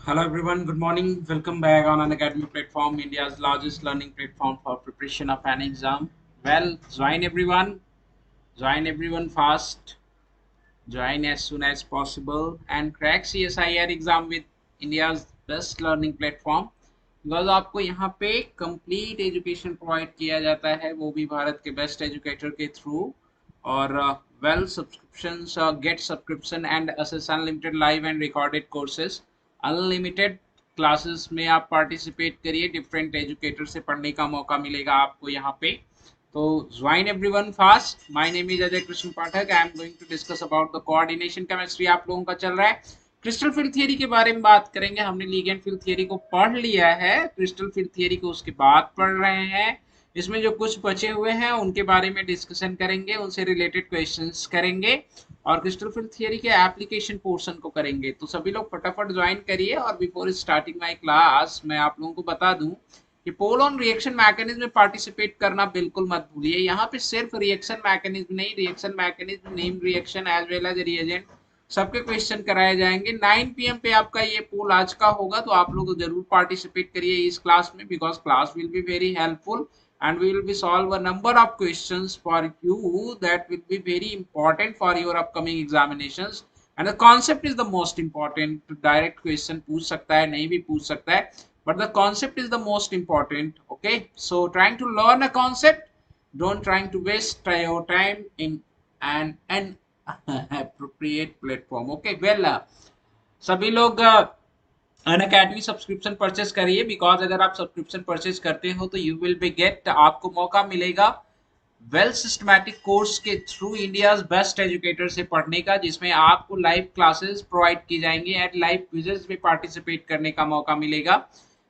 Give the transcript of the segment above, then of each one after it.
Hello everyone, good morning. Welcome back on an academy platform, India's largest learning platform for preparation of an exam. Well, join everyone fast, join as soon as possible and crack CSIR exam with India's best learning platform. Because आपको यहाँ पे complete education provide किया जाता है, वो भी भारत के best educator के थ्रू। और well subscription, get subscription and assess unlimited live and recorded courses. Unlimited classes में आप पार्टिसिपेट करिए, डिफरेंट एजुकेटर से पढ़ने का मौका मिलेगा आपको यहाँ पे। तो join everyone fast. My name is Ajay Krishna Pathak. I am going to discuss about the coordination chemistry. आप लोगों का चल रहा है, क्रिस्टल फील्ड थियरी के बारे में बात करेंगे। हमने लिगेंड फील्ड थियरी को पढ़ लिया है, क्रिस्टल फील्ड थियरी को उसके बाद पढ़ रहे हैं। इसमें जो कुछ बचे हुए हैं उनके बारे में डिस्कशन करेंगे, उनसे रिलेटेड क्वेश्चंस करेंगे और क्रिस्टल फील्ड थियरी के एप्लीकेशन पोर्शन को करेंगे। तो सभी लोग फटाफट ज्वाइन करिए। और बिफोर स्टार्टिंग माय क्लास मैं आप लोगों को बता दूं कि पोल ऑन रिएक्शन मैकेनिज्म में पार्टिसिपेट करना बिल्कुल मत भूलिए। यहाँ पे सिर्फ रिएक्शन मैकेनिज्म नहीं, reaction mechanism, name reaction as well as reagent सबके क्वेश्चन कराए जाएंगे। 9 PM पे आपका ये पोल आज का होगा, तो आप लोग जरूर पार्टिसिपेट करिए इस क्लास में, because class will be very helpful and we will be solve a number of questions for you that will be very important for your upcoming examinations. And the concept is the most important. Direct question पूछ सकता है, नहीं भी पूछ सकता है, but the concept is the most important. Okay, so trying to learn a concept, don't trying to waste your time in an appropriate platform. Okay, well, सभी लोग अन अकेडमी सब्सक्रिप्शन परचेस करिए, बिकॉज अगर आप सब्सक्रिप्शन परचेस करते हो तो you will be gate, आपको मौका मिलेगा वेल सिस्टमैटिक कोर्स के थ्रू इंडिया बेस्ट एजुकेटर से पढ़ने का, जिसमें आपको लाइव क्लासेस प्रोवाइड की जाएंगी एंड लाइव क्विजेस में पार्टिसिपेट करने का मौका मिलेगा।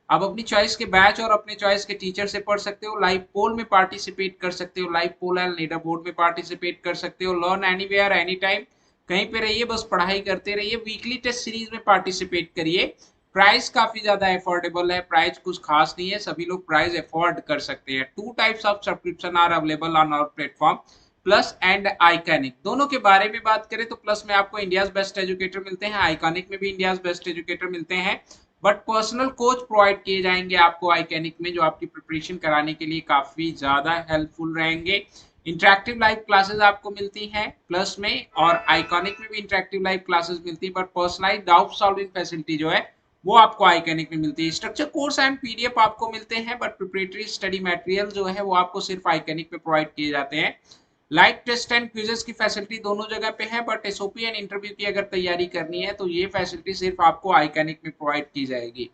आप अपनी चॉइस के बैच और अपने चॉइस के टीचर से पढ़ सकते हो, लाइव पोल में पार्टिसिपेट कर सकते हो, live poll and leaderboard में पार्टिसिपेट कर सकते हो। लर्न एनीवेयर एनी टाइम, कहीं पे रहिए बस पढ़ाई करते रहिए। वीकली टेस्ट सीरीज में पार्टिसिपेट करिए। प्राइस काफी ज्यादा अफोर्डेबल है, प्राइस कुछ खास नहीं है, सभी लोग प्राइस अफोर्ड कर सकते हैं। Two types of subscription are available on our platform, plus and iconic. दोनों के बारे में बात करें तो प्लस में आपको इंडिया बेस्ट एजुकेटर मिलते हैं, आइकॉनिक में भी इंडिया बेस्ट एजुकेटर मिलते हैं, बट पर्सनल कोच प्रोवाइड किए जाएंगे आपको आइकॉनिक में, जो आपकी प्रिपरेशन कराने के लिए काफी ज्यादा हेल्पफुल रहेंगे। इंटरेक्टिव लाइव क्लासेस आपको मिलती हैं प्लस में, और आइकॉनिक में भी इंटरेक्टिव लाइव क्लासेस मिलती है, but personalised doubt solving facility जो है वो आपको आइकॉनिक में मिलती है। स्ट्रक्चर कोर्स एंड पीडीएफ आपको मिलते हैं, बट प्रिपरेटरी स्टडी मटेरियल जो है वो आपको सिर्फ आइकॉनिक में प्रोवाइड किए जाते हैं। लाइव टेस्ट एंड क्विजेस की फैसिलिटी दोनों जगह पे है, बट एसओपी एंड इंटरव्यू की अगर तैयारी करनी है तो ये फैसिलिटी सिर्फ आपको आइकॉनिक में प्रोवाइड की जाएगी।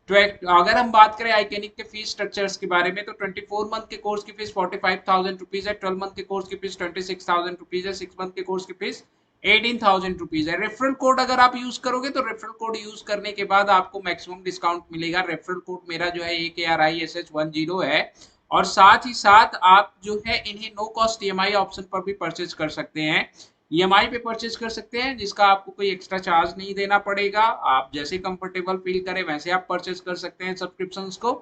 तो अगर हम बात करें आइकॉनिक के फीस स्ट्रक्चर्स के बारे में, तो 24 मंथ के कोर्स की फीस 45,000 रुपीज है, 12 मंथ के कोर्स की फीस 26,000 रुपीज है, 6 मंथ के कोर्स की फीस 18,000 रुपीज है। रेफरल कोड अगर आप यूज करोगे तो रेफरल कोड यूज करने के बाद आपको मैक्सिमम डिस्काउंट मिलेगा। रेफरल कोड मेरा जो है AKRISH10 है। और साथ ही साथ आप जो है इन्हें नो कॉस्ट ईएमआई ऑप्शन पर भी परचेज कर सकते हैं। ईएमआई पे परचेज कर सकते हैं, जिसका आपको कोई एक्स्ट्रा चार्ज नहीं देना पड़ेगा। आप जैसे कंफर्टेबल फील करें वैसे आप परचेज कर सकते हैं सब्सक्रिप्शन को।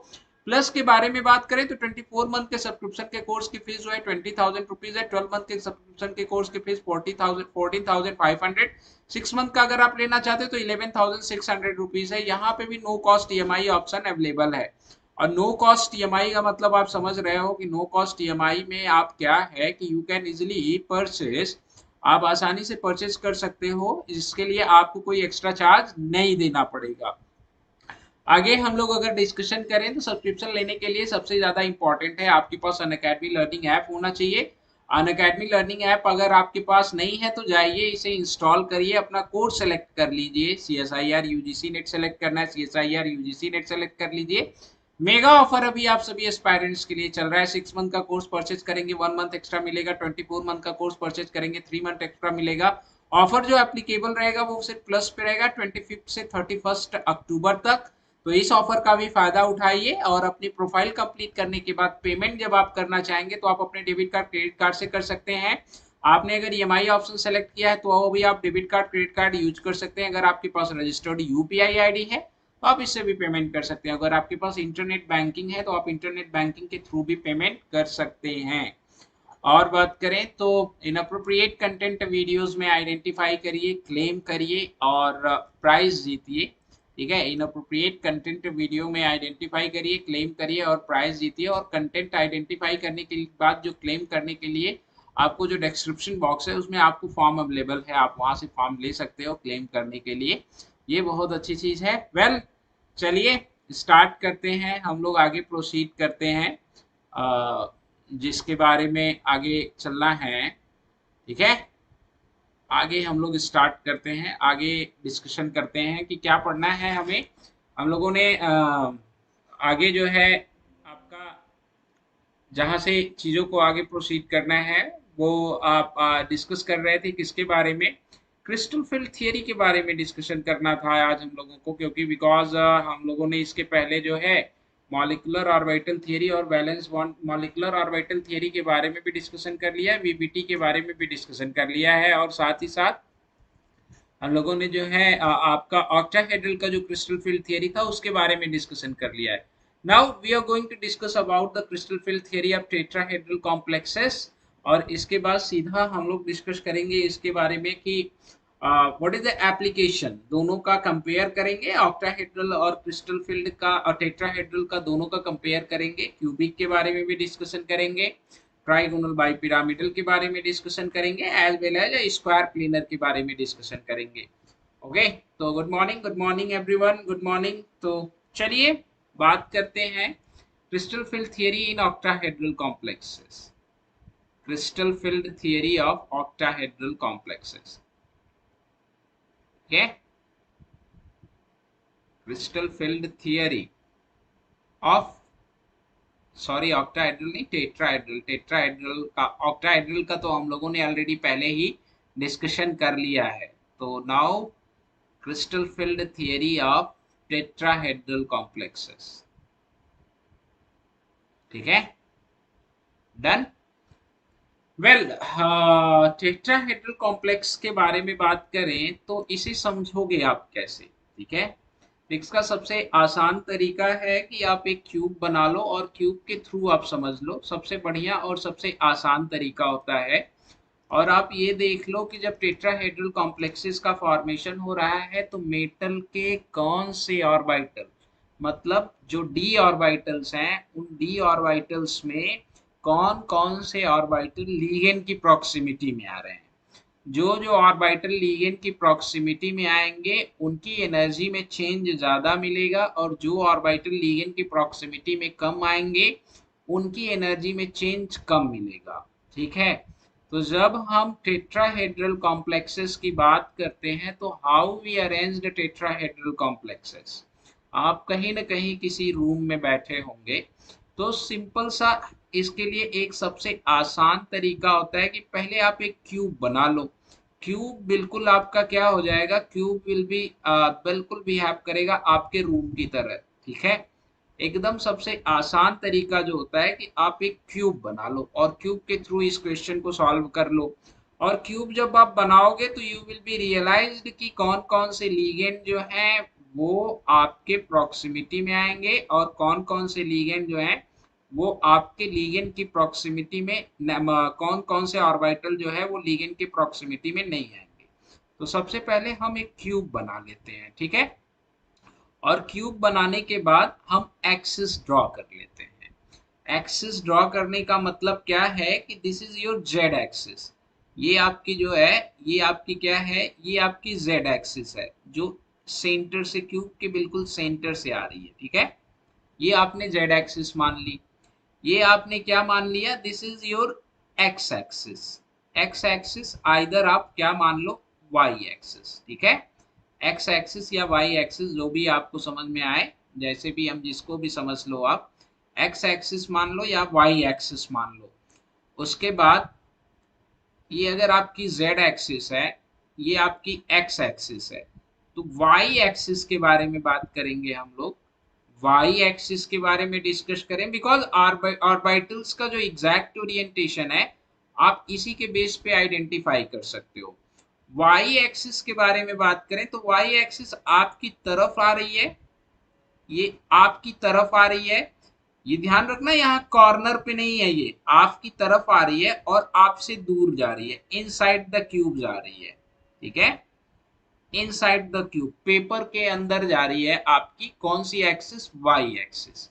प्लस के बारे में बात करें तो 24 मंथ के सब्सक्रिप्शन के कोर्स की फीस जो है 20,000 रुपीज है, 12 मंथ के सब्सक्रिप्शन के कोर्स की फीस 14,500, 6 मंथ का अगर आप लेना चाहते हैं तो 11,600 रुपीज है। यहाँ पे भी no cost EMI option available है। और नो कॉस्ट ईएमआई का मतलब आप समझ रहे हो कि नो कॉस्ट ईएमआई में आप क्या है कि यू कैन इजिली परचेज, आप आसानी से परचेज कर सकते हो, जिसके लिए आपको कोई एक्स्ट्रा चार्ज नहीं देना पड़ेगा। आगे हम लोग अगर डिस्कशन करें तो सब्सक्रिप्शन लेने के लिए सबसे ज्यादा इंपॉर्टेंट है आपके पास अन अकेडमी लर्निंग ऐप होना चाहिए। अन अकेडमी लर्निंग ऐप अगर आपके पास नहीं है तो जाइए इसे इंस्टॉल करिए, अपना कोर्स सेलेक्ट कर लीजिए। CSIR UGC नेट सेलेक्ट करना है, CSIR UGC नेट सेलेक्ट कर लीजिए। मेगा ऑफर अभी आप सभी एस्पायरेंट्स के लिए चल रहा है। 6 मंथ का कोर्स परचेज करेंगे 1 मंथ एक्स्ट्रा मिलेगा, 24 मंथ का कोर्स परचेज करेंगे 3 मंथ एक्स्ट्रा मिलेगा। ऑफर जो एप्लीकेबल रहेगा वो सिर्फ प्लस पे रहेगा 25 से 31 अक्टूबर तक। तो इस ऑफर का भी फायदा उठाइए और अपनी प्रोफाइल कंप्लीट करने के बाद पेमेंट जब आप करना चाहेंगे तो आप अपने डेबिट कार्ड क्रेडिट कार्ड से कर सकते हैं। आपने अगर ईएमआई ऑप्शन सेलेक्ट किया है तो वो भी आप debit card credit card use कर सकते हैं। अगर आपके पास रजिस्टर्ड यूपीआई आईडी है तो आप इससे भी पेमेंट कर सकते हैं। अगर आपके पास इंटरनेट बैंकिंग है तो आप इंटरनेट बैंकिंग के थ्रू भी पेमेंट कर सकते हैं। और बात करें तो इनअप्रोप्रिएट कंटेंट वीडियोस में आइडेंटिफाई करिए, क्लेम करिए और प्राइज जीतिए। ठीक है। इनअप्रोप्रिएट कंटेंट वीडियो में आइडेंटिफाई करिए, क्लेम करिए और प्राइज जीतिए। और कंटेंट आइडेंटिफाई करने के बाद जो क्लेम करने के लिए आपको जो डिस्क्रिप्शन बॉक्स है उसमें आपको फॉर्म अवेलेबल है, आप वहां से फॉर्म ले सकते हो क्लेम करने के लिए। ये बहुत अच्छी चीज है। वेल चलिए स्टार्ट करते हैं, हम लोग आगे प्रोसीड करते हैं जिसके बारे में आगे चलना है। ठीक है, आगे हम लोग स्टार्ट करते हैं, आगे डिस्कशन करते हैं कि क्या पढ़ना है हमें। हम लोगों ने आगे जो है आपका जहाँ से चीज़ों को आगे प्रोसीड करना है वो आप डिस्कस कर रहे थे किसके बारे में, क्रिस्टल फील्ड थियरी के बारे में डिस्कशन करना था आज हम लोगों को, क्योंकि बिकॉज हम लोगों ने इसके पहले जो है मॉलिक्यूलर ऑर्बिटल थियरी और valence bond molecular orbital theory के बारे में भी डिस्कशन कर लिया है, वीबीटी के बारे में भी डिस्कशन कर लिया है, और साथ ही साथ हम लोगों ने जो है आपका ऑक्टाहेड्रल का जो क्रिस्टल फील्ड थियरी था उसके बारे में डिस्कशन कर लिया है। Now we are going to discuss about the crystal field theory of tetrahedral complexes. और इसके बाद सीधा हम लोग डिस्कस करेंगे इसके बारे में कि व्हाट इज द एप्लीकेशन, दोनों का कंपेयर करेंगे, ऑक्टाहेड्रल और क्रिस्टल फील्ड का और टेट्राहेड्रल का दोनों का कंपेयर करेंगे, क्यूबिक के बारे में भी डिस्कशन करेंगे, ट्राइगोनल बाइपिरामिडल के बारे में डिस्कशन करेंगे, as well as square planar के बारे में डिस्कशन करेंगे। ओके, तो good morning everyone, good morning. तो चलिए बात करते हैं crystal field theory in octahedral complexes, crystal field theory of octahedral complexes. Okay, crystal field theory of, sorry octahedral नहीं, टेट्राहेड्रल, टेट्राहेड्रल का, ऑक्टाहेड्रल का तो हम लोगों ने ऑलरेडी पहले ही डिस्कशन कर लिया है। तो now crystal field theory of tetrahedral complexes. ठीक है, डन। वेल टेट्राहेड्रल कॉम्प्लेक्स के बारे में बात करें तो इसे समझोगे आप कैसे। ठीक है, इसका सबसे आसान तरीका है कि आप एक क्यूब बना लो और क्यूब के थ्रू आप समझ लो, सबसे बढ़िया और सबसे आसान तरीका होता है। और आप ये देख लो कि जब टेट्राहेड्रल कॉम्प्लेक्सेस का फॉर्मेशन हो रहा है तो मेटल के कौन से ऑर्बिटल, मतलब जो डी ऑर्बिटल्स हैं उन डी ऑर्बिटल्स में कौन कौन से ऑर्बिटल लिगेंड की प्रॉक्सिमिटी में आ रहे हैं। जो जो ऑर्बिटल लिगेंड की प्रॉक्सिमिटी में आएंगे उनकी एनर्जी में चेंज ज्यादा मिलेगा, और जो ऑर्बिटल लिगेंड की प्रॉक्सिमिटी में कम आएंगे उनकी एनर्जी में चेंज कम मिलेगा। ठीक है, तो जब हम टेट्राहेड्रल कॉम्प्लेक्सेस की बात करते हैं तो how we arrange the tetrahedral complexes, आप कहीं ना कहीं किसी रूम में बैठे होंगे, तो सिंपल सा इसके लिए एक सबसे आसान तरीका होता है कि पहले आप एक क्यूब बना लो। क्यूब बिल्कुल आपका क्या हो जाएगा, क्यूब विल बी बिल्कुल बिहेव करेगा आपके रूम की तरह। ठीक है, एकदम सबसे आसान तरीका जो होता है कि आप एक क्यूब बना लो और क्यूब के थ्रू इस क्वेश्चन को सॉल्व कर लो। और क्यूब जब आप बनाओगे तो यू विल बी रियलाइज्ड कि कौन कौन से लीगेंड जो हैं वो आपके प्रॉक्सिमिटी में आएंगे और कौन कौन से लीगेंड जो हैं वो आपके लीगेंड की प्रॉक्सिमिटी में, कौन कौन से ऑर्बिटल जो है वो लीगेंड की प्रॉक्सिमिटी में नहीं आएंगे। तो सबसे पहले हम एक क्यूब बना लेते हैं। ठीक है, और क्यूब बनाने के बाद हम एक्सिस ड्रॉ कर लेते हैं। एक्सिस ड्रॉ करने का मतलब क्या है कि this is your Z axis, ये आपकी जो है ये आपकी क्या है, ये आपकी जेड एक्सिस है जो सेंटर से, क्यूब के बिल्कुल सेंटर से आ रही है। ठीक है, ये आपने जेड एक्सिस मान ली। ये आपने क्या मान लिया, this is your x axis. X axis either आप क्या मान लो, वाई एक्सिस। ठीक है, एक्स एक्सिस या वाई एक्सिस जो भी आपको समझ में आए, जैसे भी हम जिसको भी समझ लो आप, एक्स एक्सिस मान लो या वाई एक्सिस मान लो। उसके बाद ये अगर आपकी जेड एक्सिस है, ये आपकी एक्स एक्सिस है, तो वाई एक्सिस के बारे में बात करेंगे हम लोग। वाई एक्सिस के बारे में डिस्कस करें बिकॉज ऑर्बिटल्स का जो एग्जैक्ट ओरिएंटेशन है आप इसी के बेस पे आइडेंटिफाई कर सकते हो। वाई एक्सिस के बारे में बात करें तो वाई एक्सिस आपकी तरफ आ रही है, ये आपकी तरफ आ रही है, ये ध्यान रखना यहाँ कॉर्नर पे नहीं है, ये आपकी तरफ आ रही है और आपसे दूर जा रही है, इनसाइड द क्यूब जा रही है। ठीक है, इनसाइड द क्यूब, पेपर के अंदर जा रही है आपकी कौन सी एक्सिस, वाई एक्सिस।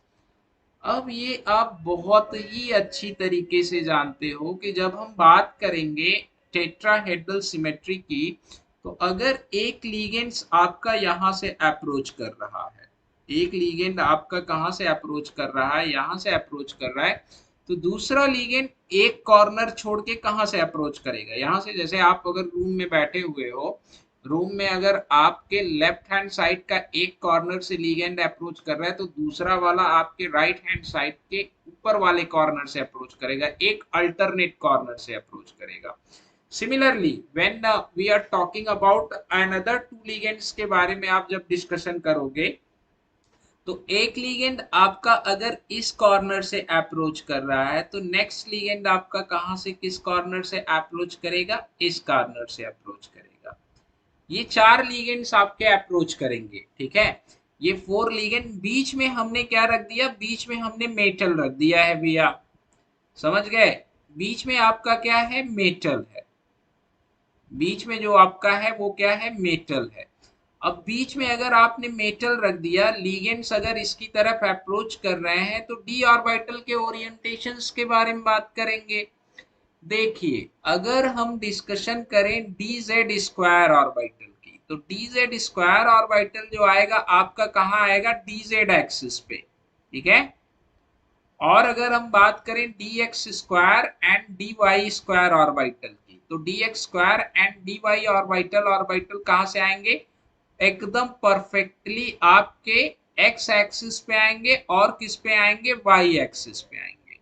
अब ये आप बहुत ही अच्छी तरीके से जानते हो कि जब हम बात करेंगे टेट्राहेड्रल सिमेट्री की, तो अगर एक लीगेंड आपका यहां से अप्रोच कर रहा है, एक लीगेंड आपका कहां से अप्रोच कर रहा है, यहां से अप्रोच कर रहा है, तो दूसरा लीगेंड एक कॉर्नर छोड़ के कहां से अप्रोच करेगा, यहां से। जैसे आप अगर रूम में बैठे हुए हो, रूम में अगर आपके लेफ्ट हैंड साइड का एक कॉर्नर से लीगेंड अप्रोच कर रहा है, तो दूसरा वाला आपके राइट हैंड साइड के ऊपर वाले कॉर्नर से अप्रोच करेगा, एक अल्टरनेट कॉर्नर से अप्रोच करेगा। Similarly when we are talking about another two ligands के बारे में आप जब डिस्कशन करोगे, तो एक लिगेंड आपका अगर इस कॉर्नर से अप्रोच कर रहा है, तो नेक्स्ट लिगेंड आपका कहां से किस कॉर्नर से अप्रोच करेगा, इस कॉर्नर से अप्रोच करेगा। ये 4 लिगेंड्स आपके अप्रोच करेंगे, ठीक है। ये 4 लिगेंड, बीच में हमने क्या रख दिया, बीच में हमने मेटल रख दिया है भैया, समझ गए। बीच में आपका क्या है, मेटल है। बीच में जो आपका है वो क्या है, मेटल है। अब बीच में अगर आपने मेटल रख दिया, लिगेंड्स अगर इसकी तरफ अप्रोच कर रहे हैं, तो डी ऑर्बिटल के ओरिएंटेशंस के बारे में बात करेंगे। देखिए, अगर हम डिस्कशन करें डी जेड स्क्वायर ऑर्बिटल की, तो डी जेड स्क्वायर ऑर्बिटल जो आएगा आपका कहाँ आएगा, डी जेड एक्सिस पे, ठीक है। और अगर हम बात करें D x square and D Y square orbital की, तो D x square and D Y orbital कहाँ से आएंगे, एकदम परफेक्टली आपके एक्स एक्सिस पे आएंगे, और किस पे आएंगे, वाई एक्सिस पे आएंगे।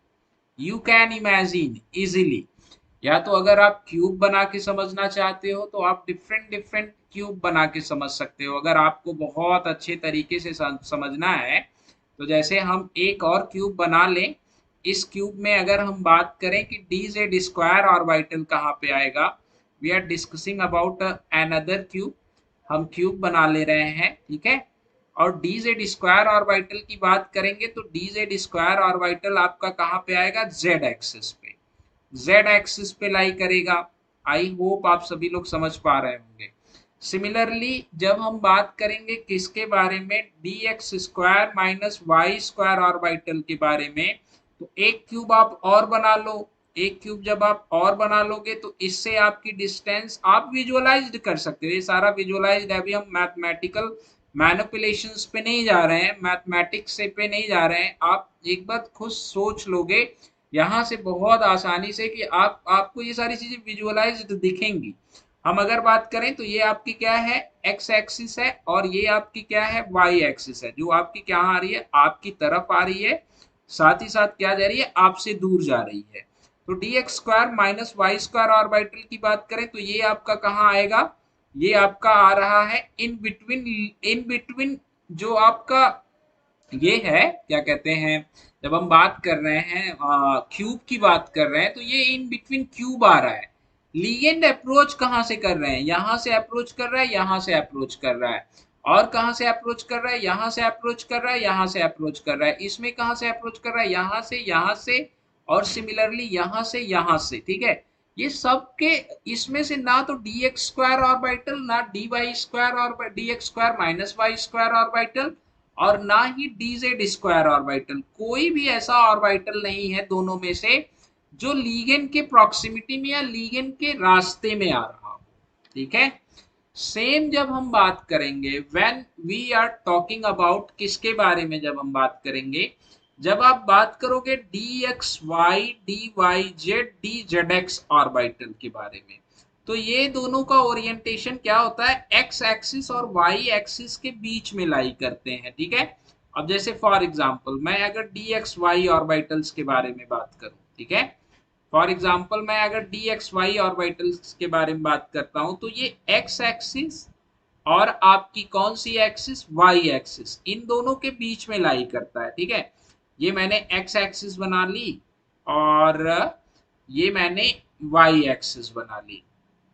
You can imagine easily. या तो अगर आप क्यूब बना के समझना चाहते हो, तो आप डिफरेंट डिफरेंट क्यूब बना के समझ सकते हो। अगर आपको बहुत अच्छे तरीके से समझना है, तो जैसे हम एक और क्यूब बना लें। इस क्यूब में अगर हम बात करें कि डी जेड स्क्वायर ऑर्बिटल कहाँ पे आएगा, we are discussing about another cube. हम क्यूब बना ले रहे हैं, ठीक है। और डी जेड स्क्वायर ऑर्बिटल की बात करेंगे, तो डी जेड स्क्वायर ऑर्बिटल आपका कहाँ पे आएगा, जेड एक्सिस पे, जेड एक्सिस पे लाई करेगा। आई होप आप सभी लोग समझ पा रहे होंगे। सिमिलरली जब हम बात करेंगे किसके बारे में, D x square minus Y square orbital के बारे में, तो एक क्यूब आप और बना लो। एक क्यूब जब आप और बना लोगे, तो इससे आपकी डिस्टेंस आप विजुअलाइज कर सकते हो। ये सारा विजुअलाइज है, अभी हम मैथमेटिकल मैनिपुलेशंस पे नहीं जा रहे हैं, मैथमेटिक्स से पे नहीं जा रहे हैं। आप एक बात खुद सोच लोगे यहाँ से बहुत आसानी से कि आपको ये सारी चीजें विजुअलाइज्ड दिखेंगी। हम अगर बात करें, तो ये आपकी क्या है, एक्स एक्सिस है, और ये आपकी क्या है, वाई एक्सिस है, जो आपकी क्या आ रही है, आपकी तरफ आ रही है, साथ ही साथ क्या जा रही है, आपसे दूर जा रही है। तो D x square minus Y square orbital की बात करें, तो ये आपका कहाँ आएगा, ये आपका आ रहा है इन बिटवीन, इन बिटवीन जो आपका ये है, क्या कहते हैं, जब हम बात कर रहे हैं क्यूब की बात कर रहे हैं, तो ये इन बिटवीन क्यूब आ रहा है। लीगेंड अप्रोच कहाँ से कर रहे हैं, यहां से अप्रोच कर रहा है, यहां से अप्रोच कर रहा है, और कहां से अप्रोच कर रहा है, यहां से अप्रोच कर रहा है, यहां से अप्रोच कर रहा है। इसमें कहां से अप्रोच कर रहा है, यहां से, और सिमिलरली यहां से, ठीक है। ये सब के, इसमें से ना तो डी एक्स स्क्वायर ऑर्बिटल, ना डी वाई स्क्वायर और d x square minus Y square orbital, और ना ही डी जेड स्क्वायर ऑर्बिटल, कोई भी ऐसा ऑर्बिटल नहीं है दोनों में से जो लीगेंड के प्रॉक्सिमिटी में या लीगेंड के रास्ते में आ रहा हो, ठीक है। सेम जब हम बात करेंगे, when we are talking about किसके बारे में, जब हम बात करेंगे, जब आप बात करोगे d x y d y z d z x orbital के बारे में, तो ये दोनों का ओरिएंटेशन क्या होता है, एक्स एक्सिस और वाई एक्सिस के बीच में लाई करते हैं, ठीक है। अब जैसे फॉर एग्जांपल मैं अगर डी एक्स वाई ऑर्बिटल्स के बारे में बात करूं, ठीक है, फॉर एग्जाम्पल मैं अगर डी एक्स वाई ऑर्बिटल्स के बारे में बात करता हूं, तो ये एक्स एक्सिस और आपकी कौन सी एक्सिस, वाई एक्सिस, इन दोनों के बीच में लाई करता है, ठीक है। ये मैंने एक्स एक्सिस बना ली, और ये मैंने वाई एक्सिस बना ली,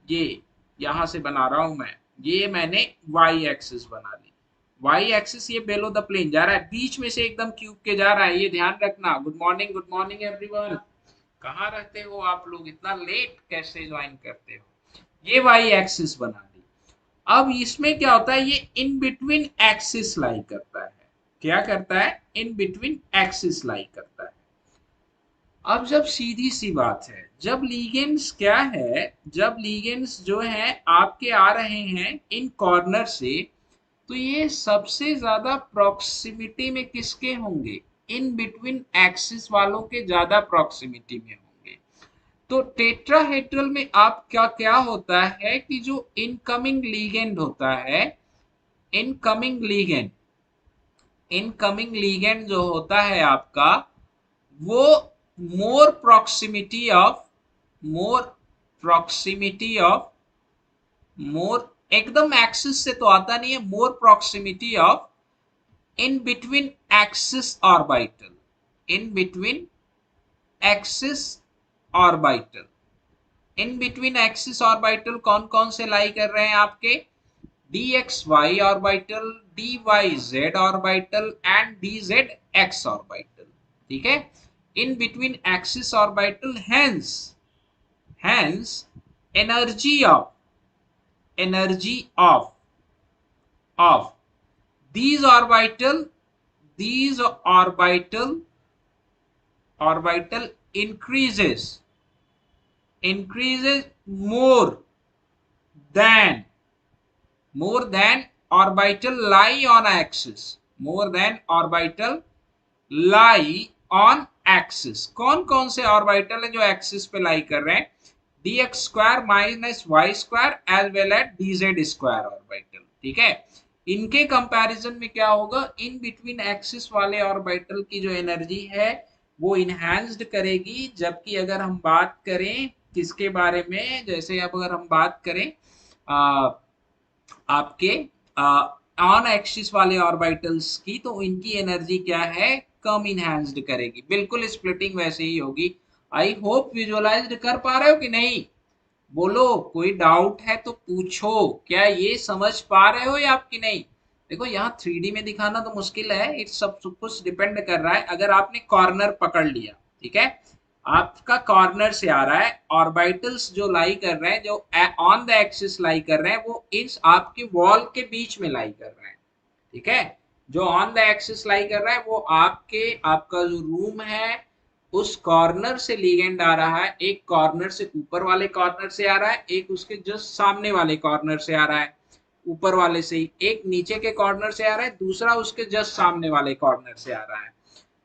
ये यहां से बना रहा हूं मैं, ये मैंने वाई एक्सिस बना ली। वाई एक्सिस ये बेलो द प्लेन जा रहा है, बीच में से एकदम क्यूब के जा रहा है, ये ध्यान रखना। Good morning everyone. कहाँ रहते हो आप लोग, इतना लेट कैसे ज्वाइन करते हो। ये वाई एक्सिस बना ली, अब इसमें क्या होता है, ये इन बिटवीन एक्सिस लाई करता है। क्या करता है? इन बिटवीन एक्सिस लाई करता है। अब जब सीधी सी बात है, जब लीगेंड्स क्या है, जब लीगेंड्स जो है आपके आ रहे हैं इन कॉर्नर से, तो ये सबसे ज्यादा प्रॉक्सिमिटी में किसके होंगे? इन बिटवीन एक्सिस वालों के ज्यादा प्रॉक्सिमिटी में होंगे। तो टेट्राहेड्रल में आप क्या क्या होता है कि जो इनकमिंग लीगेंड होता है, इनकमिंग लीगेंड, इनकमिंग लीगेंड जो होता है आपका, वो more proximity of, more proximity of, more एकदम एक्सिस से तो आता नहीं है, more proximity of in between axis orbital, in between axis orbital. In between axis orbital कौन कौन से लाई कर रहे हैं आपके? dxy orbital, dyz orbital and dzx orbital. ठीक है, in between axis orbital, hence energy of, energy of these orbital, these orbital increases, increases than more than orbital lie on axis, more than orbital lie on axis। कौन कौन से orbital है जो axis पे लाई कर रहे हैं? dx square minus Y square as well at dz square orbital. ठीक है, इनके कंपैरिजन में क्या होगा, इन बिटवीन एक्सिस वाले ऑर्बिटल की जो एनर्जी है वो इनहैंस्ड करेगी। जबकि अगर हम बात करें किसके बारे में, जैसे अब अगर हम बात करें आपके ऑन एक्सिस वाले ऑर्बिटल्स की, तो इनकी एनर्जी क्या है, कम इनहैंस्ड करेगी। बिल्कुल स्प्लिटिंग वैसे ही होगी। आई होप विजुअलाइज कर पा रहे हो कि नहीं? बोलो, कोई डाउट है तो पूछो। क्या ये समझ पा रहे हो या आपकी नहीं? देखो यहाँ 3D में दिखाना तो मुश्किल है, इट्स सब कुछ डिपेंड कर रहा है। अगर आपने कॉर्नर पकड़ लिया, ठीक है, आपका कॉर्नर से आ रहा है, ऑर्बिटल्स जो लाई कर रहे हैं, जो ऑन द एक्सिस लाई कर रहे हैं, वो इस आपके वॉल के बीच में लाई कर रहे हैं। ठीक है, जो ऑन द एक्सिस लाई कर रहा है वो आपके, आपका जो रूम है उस कॉर्नर से लीगेंड आ रहा है। एक कॉर्नर से ऊपर वाले कॉर्नर से आ रहा है, एक उसके जस्ट सामने वाले कॉर्नर से आ रहा है, ऊपर वाले से ही। एक नीचे के कॉर्नर से आ रहा है, दूसरा उसके जस्ट सामने वाले कॉर्नर से आ रहा है।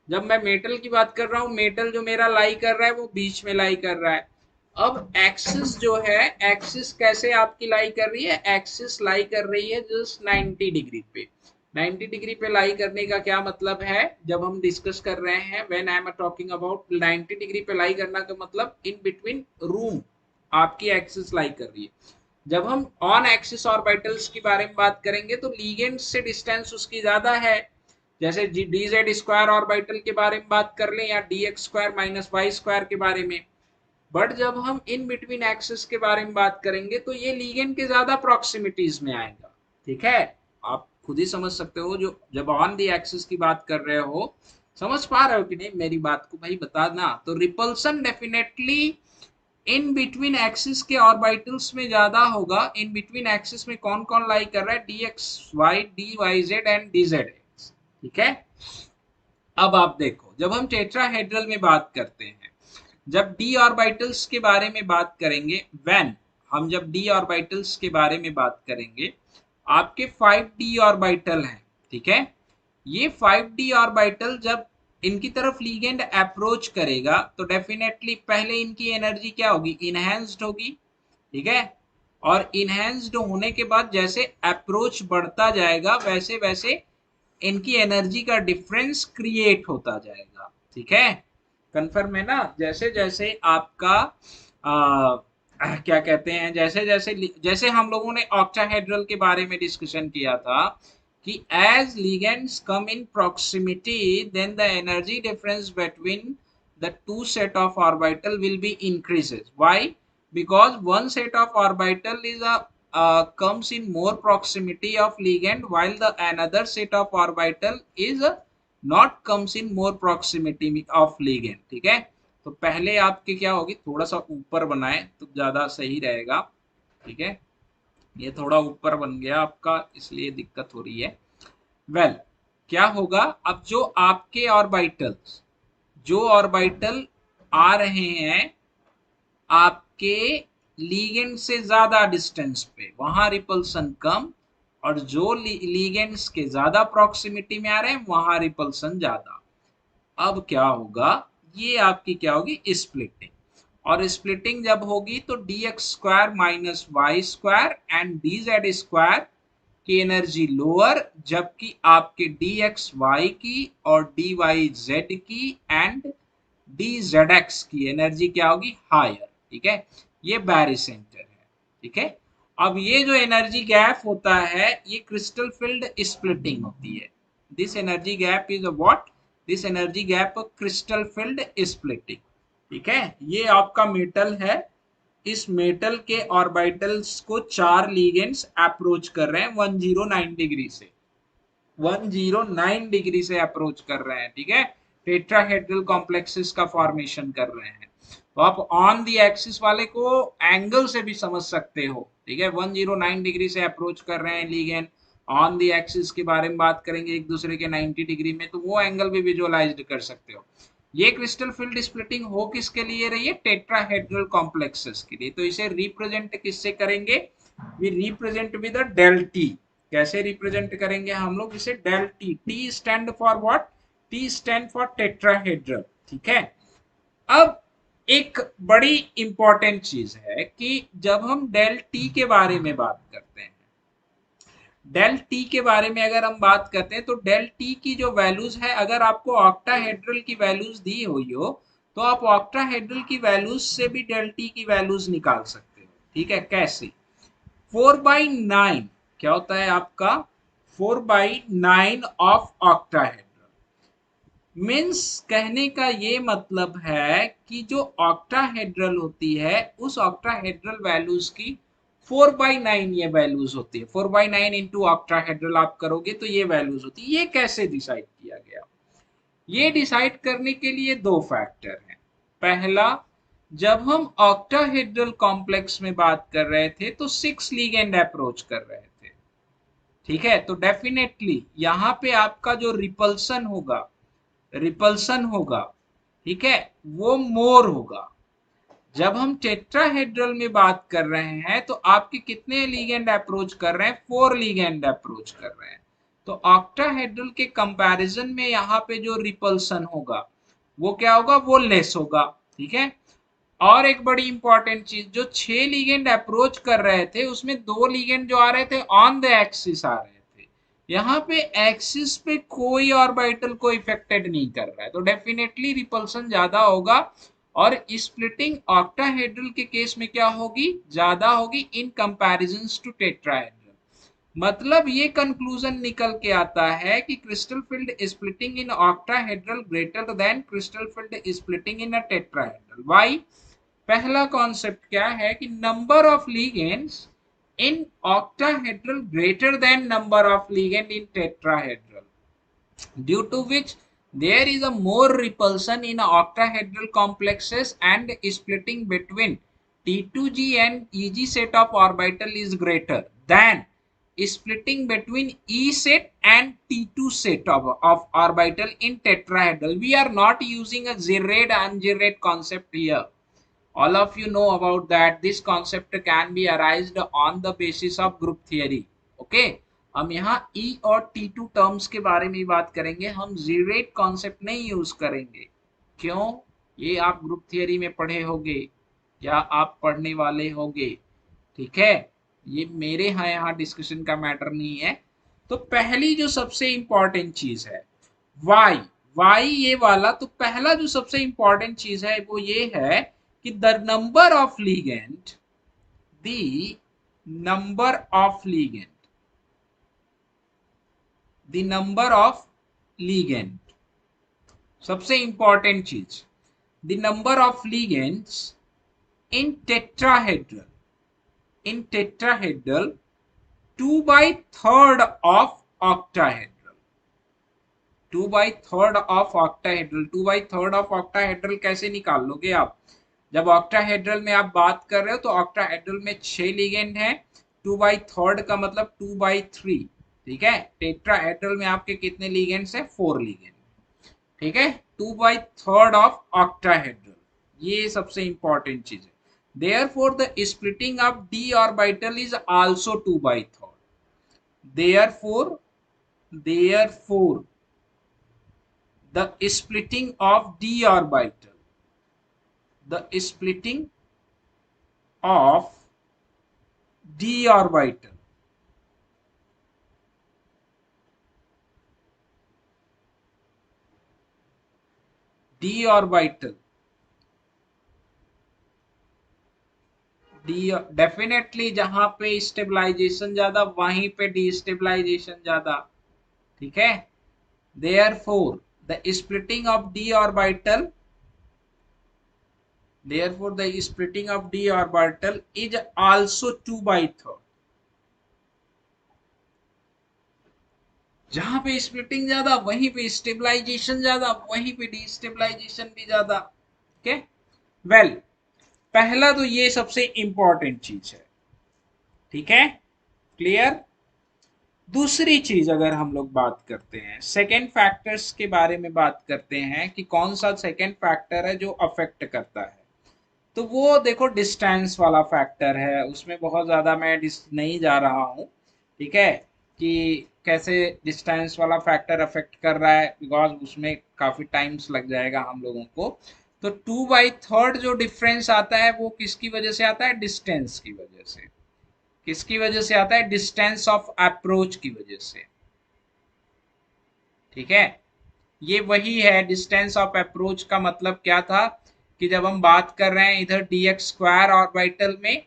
जब मैं मेटल की बात कर रहा हूँ, मेटल जो मेरा लाई कर रहा है वो बीच में लाई कर रहा है। अब एक्सिस जो है, एक्सिस कैसे आपकी लाई कर रही है? एक्सिस लाई कर रही है जस्ट 90 डिग्री पे। 90 डिग्री पे लाई करने का क्या मतलब है, जब हम डिस्कस कर रहे हैं, when I am talking about 90 degree पे लाई करना का मतलब इन बिटवीन रूम आपकी एक्सिस लाई कर रही है। जब हम ऑन एक्सिस ऑर्बिटल्स के बारे में बात करेंगे तो लीगेंड से डिस्टेंस उसकी ज्यादा है। जैसे dz स्क्वायर ऑर्बिटल के बारे में बात कर लें, या dx square minus Y square के बारे में। बट जब हम इन बिटवीन एक्सिस के बारे में बात करेंगे तो ये लीगेंड के ज्यादा प्रॉक्सिमिटीज में आएगा। ठीक है, आप खुद ही समझ सकते हो, जो जब ऑन दी एक्सिस की बात कर रहे हो, समझ पा रहे हो कि नहीं मेरी बात को भाई बताना। तो repulsion definitely in between axis के ऑर्बिटल्स में ज्यादा होगा। इन बिटवीन एक्सिस में कौन कौन लाई कर रहा है? dx y dy z and dzx। ठीक है, अब आप देखो, जब हम टेट्राहेड्रल में बात करते हैं, जब डी ऑर्बिटल्स के बारे में बात करेंगे, व्हेन हम जब डी ऑर्बिटल्स के बारे में बात करेंगे, आपके 5d ऑर्बिटल हैं। ठीक है, ये 5d ऑर्बिटल जब इनकी तरफ लीगेंड अप्रोच करेगा तो डेफिनेटली पहले इनकी एनर्जी क्या होगी? इनहैंस्ड होगी। ठीक है, और इनहैंस्ड होने के बाद जैसे अप्रोच बढ़ता जाएगा, वैसे वैसे इनकी एनर्जी का डिफरेंस क्रिएट होता जाएगा। ठीक है, कंफर्म है ना? जैसे जैसे आपका क्या कहते हैं, जैसे जैसे जैसे हम लोगों ने ऑक्टाहेड्रल के बारे में डिस्कशन किया था कि as ligands come in proximity, then the energy difference between the two set of orbital will be increases. Why? Because one set of orbital is a comes in more proximity of ligand, while the another set of orbital is not comes in more proximity of ligand. ठीक है, तो पहले आपके क्या होगी, थोड़ा सा ऊपर बनाए तो ज्यादा सही रहेगा। ठीक है, ये थोड़ा ऊपर बन गया आपका, इसलिए दिक्कत हो रही है। वेल क्या होगा, अब जो आपके ऑर्बिटल्स, जो ऑर्बिटल आ रहे हैं आपके लीगेंड से ज्यादा डिस्टेंस पे, वहां रिपल्सन कम, और जो लीगेंड्स के ज्यादा प्रॉक्सिमिटी में आ रहे हैं वहां रिपल्सन ज्यादा। अब क्या होगा, ये आपकी क्या होगी, स्प्लिटिंग। और स्प्लिटिंग जब होगी तो D x square minus Y square and d z square की एनर्जी लोअर, जबकि आपके डी एक्स वाई की और डी वाई जेड की एंड डी जेड एक्स की एनर्जी क्या होगी, हायर। ठीक है, ये बैरिसेंटर है। ठीक है, अब ये जो एनर्जी गैप होता है ये क्रिस्टल फील्ड स्प्लिटिंग होती है। This energy gap is what, this energy gap crystal field splitting. ठीक है, ये आपका मेटल है, इस मेटल के ऑर्बिटल्स को चार लीगेंड्स अप्रोच कर रहे हैं 109 डिग्री से, 109 डिग्री से अप्रोच कर रहे हैं। ठीक है, टेट्राहेड्रल कॉम्प्लेक्सेस का फॉर्मेशन कर रहे हैं। तो आप ऑन दी एक्सिस वाले को एंगल से भी समझ सकते हो। ठीक है, 109 डिग्री से अप्रोच कर रहे हैं लीगेंड, ऑन दी एक्सिस के बारे में बात करेंगे एक दूसरे के 90 डिग्री में, तो वो एंगल भी विजुअलाइज कर सकते हो। ये क्रिस्टल फील्ड स्प्लिटिंग हो किसके लिए रही है, टेट्राहेड्रल कॉम्प्लेक्सेस के लिए। तो इसे रिप्रेजेंट किससे करेंगे, we represent with del t. कैसे रिप्रेजेंट करेंगे हम लोग इसे, del t. T stand for what, t stand for tetrahedral. ठीक है, अब एक बड़ी इंपॉर्टेंट चीज है कि जब हम डेल टी के बारे में बात करते हैं, डेल टी के बारे में अगर हम बात करते हैं, तो डेल टी की जो वैल्यूज है, अगर आपको ऑक्टाहेड्रल की वैल्यूज दी हुई हो तो आप ऑक्टाहेड्रल की वैल्यूज से भी डेल टी की वैल्यूज निकाल सकते हो। ठीक है, कैसे, 4/9 क्या होता है आपका, 4/9 ऑफ ऑक्टाहेड्रल। मीन्स कहने का ये मतलब है कि जो ऑक्टाहेड्रल होती है उस ऑक्टाहेड्रल वैल्यूज की 4/9 ये वैल्यूज होती है। 4/9 इंटू ऑक्टाहेड्रल आप करोगे तो ये वैल्यूज होती है। ये कैसे डिसाइड किया गया, ये डिसाइड करने के लिए दो फैक्टर हैं। पहला, जब हम ऑक्टाहेड्रल कॉम्प्लेक्स में बात कर रहे थे तो 6 लीगेंड अप्रोच कर रहे थे। ठीक है, तो डेफिनेटली यहां पे आपका जो रिपल्सन होगा, रिपल्सन होगा, ठीक है, वो मोर होगा। जब हम टेट्राहेड्रल में बात कर रहे हैं तो आपके कितने लीगेंड अप्रोच कर रहे हैं, 4 लीगेंड अप्रोच कर रहे हैं। तो ऑक्टाहेड्रल के कंपैरिजन में यहाँ पे जो रिपल्सन होगा वो क्या होगा, वो लेस होगा। ठीक है, और एक बड़ी इंपॉर्टेंट चीज, जो 6 लीगेंड अप्रोच कर रहे थे उसमें 2 लीगेंड जो आ रहे थे ऑन द एक्सिस आ रहे थे। यहाँ पे एक्सिस पे कोई ऑर्बिटल को इफेक्टेड नहीं कर रहा है, तो डेफिनेटली रिपल्सन ज्यादा होगा। और स्प्लिटिंग ऑक्टाहेड्रल के केस में क्या होगी, ज्यादा होगी इन कंपैरिजन टू टेट्राहेड्रल। मतलब ये कंक्लूजन निकल के आता है कि crystal field splitting in octahedral greater than crystal field splitting in a tetrahedral. Why, पहला कॉन्सेप्ट क्या है कि number of ligands in octahedral greater than number of ligand in tetrahedral, due to which there is a more repulsion in octahedral complexes and splitting between T2G and EG set of orbital is greater than splitting between E set and T2 set of orbital in tetrahedral. We are not using a Zerid unzerid concept here. All of you know about that. This concept can be arised on the basis of group theory. Okay, हम यहाँ E और T2 terms के बारे में बात करेंगे, हम जीरेट concept नहीं यूज करेंगे। क्यों, ये आप ग्रुप थियरी में पढ़े होंगे या आप पढ़ने वाले होंगे। ठीक है, ये मेरे यहाँ डिस्कशन का मैटर नहीं है। तो पहली जो सबसे इंपॉर्टेंट चीज है वाई, वाई ये वाला, तो पहला जो सबसे इंपॉर्टेंट चीज है वो ये है कि the number of ligand, the number of ligand, the number of ligand, सबसे इंपॉर्टेंट चीज, the number of ligands in tetrahedral, in tetrahedral 2/3 of octahedral, 2/3 of octahedral. 2/3 of octahedral कैसे निकाल लोगे आप, जब ऑक्टाहेड्रल में आप बात कर रहे हो तो ऑक्टाहेड्रल में 6 लिगेंड हैं, 2/3 का मतलब 2/3, ठीक है। टेट्राहेड्रल में आपके कितने लिगेंड्स है? 4 लिगेंड, ठीक है। 2/3 ऑफ ऑक्टाहेड्रल, ये सबसे इंपॉर्टेंट चीज है। Therefore the splitting of D orbital is also 2/3। Therefore therefore the splitting of d orbital, the splitting of d orbital d orbital D definitely जहां पे स्टेबलाइजेशन ज्यादा वहीं पे डीस्टेबलाइजेशन ज्यादा, ठीक है। Therefore the splitting of D orbital, therefore the splitting of d orbital is also 2/3। जहां पे स्प्लिटिंग ज्यादा वहीं पे स्टेबलाइजेशन ज्यादा, वहीं पे डीस्टेबलाइजेशन भी ज्यादा, ओके। वेल, पहला तो ये सबसे इंपॉर्टेंट चीज है, ठीक है, क्लियर। दूसरी चीज अगर हम लोग बात करते हैं सेकेंड फैक्टर्स के बारे में, बात करते हैं कि कौन सा सेकेंड फैक्टर है जो अफेक्ट करता है, तो वो देखो डिस्टेंस वाला फैक्टर है। उसमें बहुत ज़्यादा मैं नहीं जा रहा हूँ, ठीक है, कि कैसे डिस्टेंस वाला फैक्टर अफेक्ट कर रहा है, बिकॉज उसमें काफ़ी टाइम्स लग जाएगा हम लोगों को। तो 2/3 जो डिफरेंस आता है वो किसकी वजह से आता है? डिस्टेंस की वजह से। किसकी वजह से आता है? डिस्टेंस ऑफ अप्रोच की वजह से, ठीक है। ये वही है डिस्टेंस ऑफ अप्रोच का मतलब क्या था कि जब हम बात कर रहे हैं इधर dx स्क्वायर ऑर्बिटल में,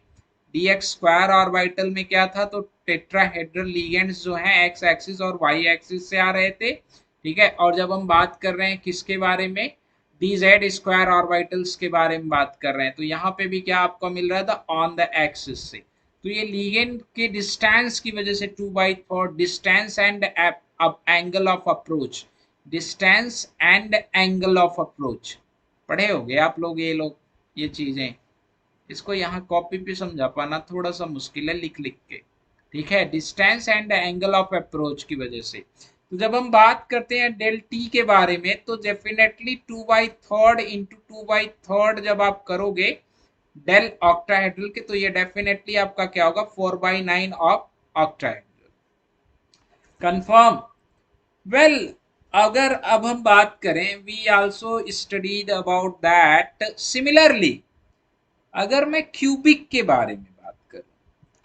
dx स्क्वायर ऑर्बिटल में क्या था, तो टेट्राहेड्रल लिगेंड्स जो हैं एक्स एक्सिस और वाई एक्सिस से आ रहे थे, ठीक है। और जब हम बात कर रहे हैं किसके बारे में? dz स्क्वायर ऑर्बिटल्स के बारे में बात कर रहे हैं, तो यहाँ पे भी क्या आपको मिल रहा था? ऑन द एक्सिस से। तो ये लिगेंड के डिस्टेंस की वजह से 2/4 distance and angle of approach, distance and angle of approach पढ़े होंगे आप लोग, ये चीजें, इसको यहाँ कॉपी पे समझा पाना थोड़ा सा मुश्किल है लिख लिख के, ठीक है। Distance and angle of approach की वजह से। तो जब हम बात करते हैं डेल टी के बारे में, तो डेफिनेटली 2/3 इंटू 2/3 जब आप करोगे डेल ऑक्टाहेड्रल के, तो ये डेफिनेटली आपका क्या होगा? 4/9 ऑफ ऑक्टाहेड्रल। कंफर्म? वेल, अगर अब हम बात करें, we also studied about that. Similarly अगर मैं क्यूबिक के बारे में बात करूं,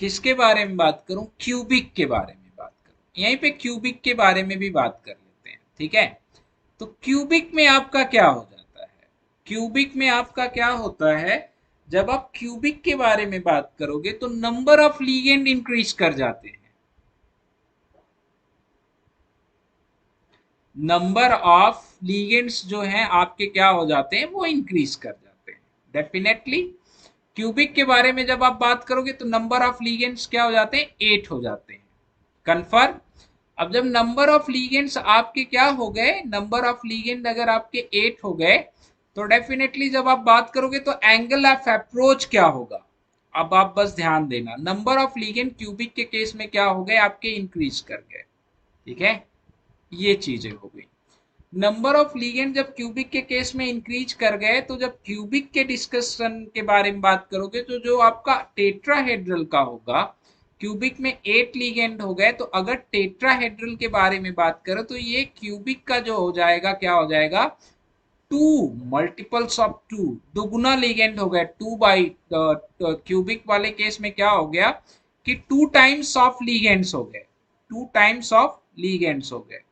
किसके बारे में बात करूं? क्यूबिक के बारे में बात करूं, यहीं पे क्यूबिक के बारे में भी बात कर लेते हैं, ठीक है। तो क्यूबिक में आपका क्या हो जाता है? क्यूबिक में आपका क्या होता है? जब आप क्यूबिक के बारे में बात करोगे तो नंबर ऑफ लीगेंड इंक्रीज कर जाते हैं, नंबर ऑफ लीगेंड्स जो हैं आपके क्या हो जाते हैं? वो इंक्रीज कर जाते हैं डेफिनेटली। क्यूबिक के बारे में जब आप बात करोगे तो नंबर ऑफ लीगेंड्स क्या हो जाते हैं? 8 हो जाते हैं, कन्फर्म। अब जब नंबर ऑफ लीगेंड्स आपके क्या हो गए? नंबर ऑफ लीगेंड अगर आपके 8 हो गए, तो डेफिनेटली जब आप बात करोगे तो एंगल ऑफ अप्रोच क्या होगा? अब आप बस ध्यान देना, नंबर ऑफ लीगेंड क्यूबिक के केस में क्या हो गए? आपके इंक्रीज कर गए, ठीक है। ये चीजें हो गई। नंबर ऑफ लिगेंड जब क्यूबिक के केस में इंक्रीज कर गए, तो जब क्यूबिक के डिस्कशन के बारे में बात करोगे तो जो आपका टेट्राहेड्रल का होगा, क्यूबिक में 8 लिगेंड हो गए, तो अगर टेट्राहेड्रल के बारे में बात करो तो ये क्यूबिक का जो हो जाएगा, क्या हो जाएगा? 2 मल्टीपल्स ऑफ 2, दुगुना लिगेंड हो गया। 2 बाई क्यूबिक वाले केस में क्या हो गया कि 2 टाइम्स ऑफ लिगेंड्स हो गए, 2 टाइम्स ऑफ लिगेंड्स हो गए,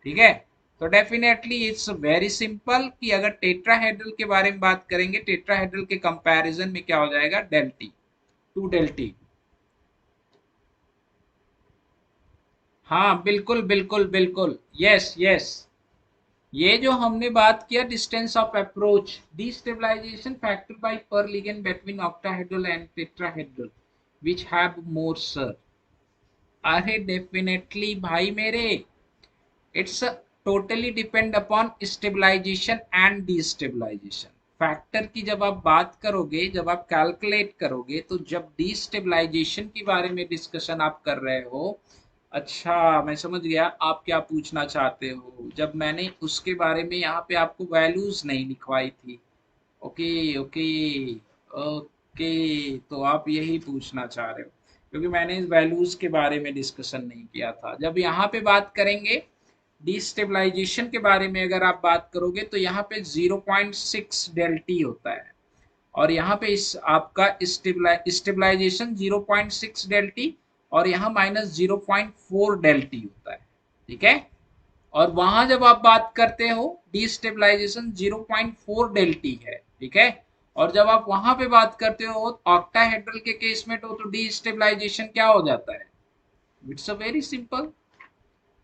ठीक है। तो डेफिनेटली इट्स वेरी सिंपल कि अगर टेट्राहेड्रल के बारे में बात करेंगे, टेट्राहेड्रल के कंपैरिजन में क्या हो जाएगा? Del t, 2 del t. हाँ बिल्कुल बिल्कुल बिल्कुल, यस यस। ये जो हमने बात किया distance of approach, destabilization factor by per ligand between octahedral and tetrahedral which have more sir. अरे डेफिनेटली भाई मेरे, it's totally depend upon stabilization and destabilization। Factor की जब आप बात करोगे, जब आप कैलकुलेट करोगे, तो जब डिस्टेबलाइजेशन के बारे में डिस्कशन आप कर रहे हो, अच्छा मैं समझ गया आप क्या पूछना चाहते हो। जब मैंने उसके बारे में यहाँ पे आपको वैल्यूज नहीं लिखवाई थी, ओके ओके ओके, तो आप यही पूछना चाह रहे हो, क्योंकि मैंने इस वैल्यूज के बारे में डिस्कशन नहीं किया था। जब यहाँ पे बात करेंगे डिस्टेबलाइजेशन के बारे में, अगर आप बात करोगे तो यहाँ पे 0.6 डेल टी होता है, और यहाँ पे इस आपका स्टेबलाइजेशन 0.6 डेल टी, और यहाँ -0.4 डेल टी होता है, ठीक है। और वहां जब आप बात करते हो डिस्टेबलाइजेशन 0.4 डेल टी है, ठीक है। और जब आप वहां पे बात करते हो ऑक्टाहेड्रल के केस में, तो डिस्टेबलाइजेशन क्या हो जाता है? It's a very simple,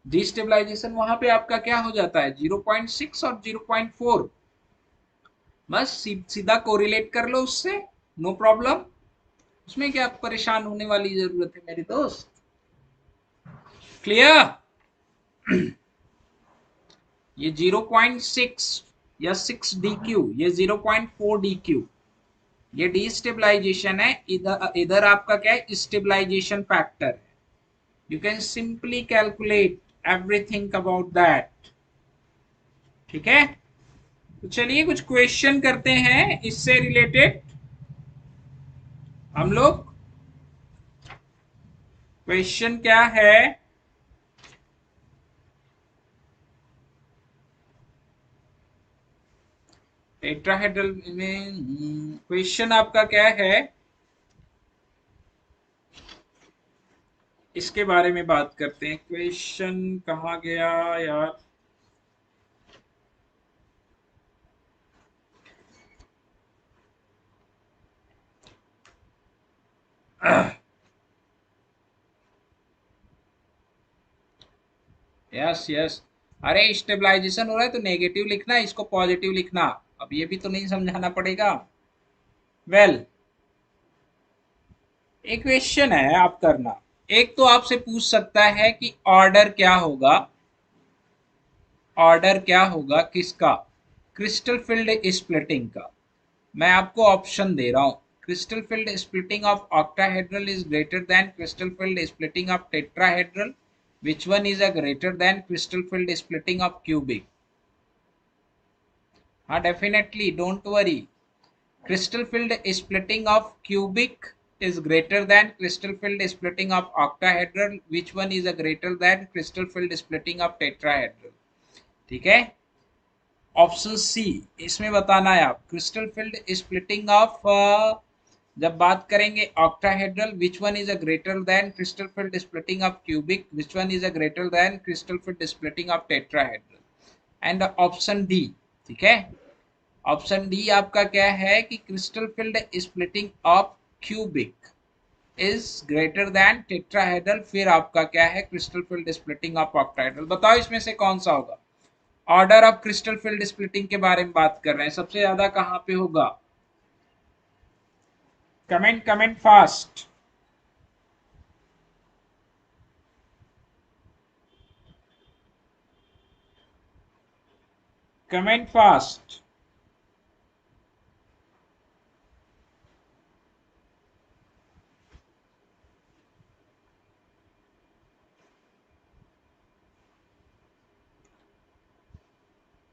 destabilisation वहां पे आपका क्या हो जाता है? 0.6 और 0.4, बस सीधा कोरिलेट कर लो उससे, नो प्रॉब्लम। उसमें क्या परेशान होने वाली जरूरत है मेरे दोस्त, क्लियर? ये 0.6 या 6 डी क्यू, ये 0.4 डी क्यू, ये डिस्टेबलाइजेशन है। इधर इधर आपका क्या है? स्टेबलाइजेशन फैक्टर है। You can simply calculate everything about that, ठीक है। तो चलिए कुछ क्वेश्चन करते हैं इससे रिलेटेड हम लोग। क्वेश्चन क्या है? टेट्राहेड्रल में क्वेश्चन आपका क्या है, इसके बारे में बात करते हैं। क्वेश्चन कहाँ गया यार? यस यस, अरे स्टेबलाइजेशन हो रहा है तो नेगेटिव लिखना, इसको पॉजिटिव लिखना। अब ये भी तो नहीं समझाना पड़ेगा। वेल well, एक क्वेश्चन है आप करना। एक तो आपसे पूछ सकता है कि ऑर्डर क्या होगा, ऑर्डर क्या होगा किसका? क्रिस्टल फील्ड स्प्लिटिंग का। मैं आपको ऑप्शन दे रहा हूं। Crystal field splitting of octahedral is greater than crystal field splitting of tetrahedral, which one is a greater than crystal field splitting of cubic? हाँ definitely, don't worry. crystal field splitting of cubic is greater than crystal field splitting of octahedral, which one is a greater than crystal field splitting of tetrahedral? ठीक है। Option C इसमें बताना है आप। Crystal field splitting of, जब बात करेंगे octahedral, which one is a greater than crystal field splitting of cubic, which one is a greater than crystal field splitting of tetrahedral. And option D, ठीक है। Option D आपका क्या है कि crystal field splitting of cubic is greater than tetrahedral, फिर आपका क्या है? Crystal field splitting of octahedral. बताओ इसमें से कौन सा होगा? Order of crystal field splitting के बारे में बात कर रहे हैं, सबसे ज्यादा कहां पे होगा? Comment comment fast. Comment fast.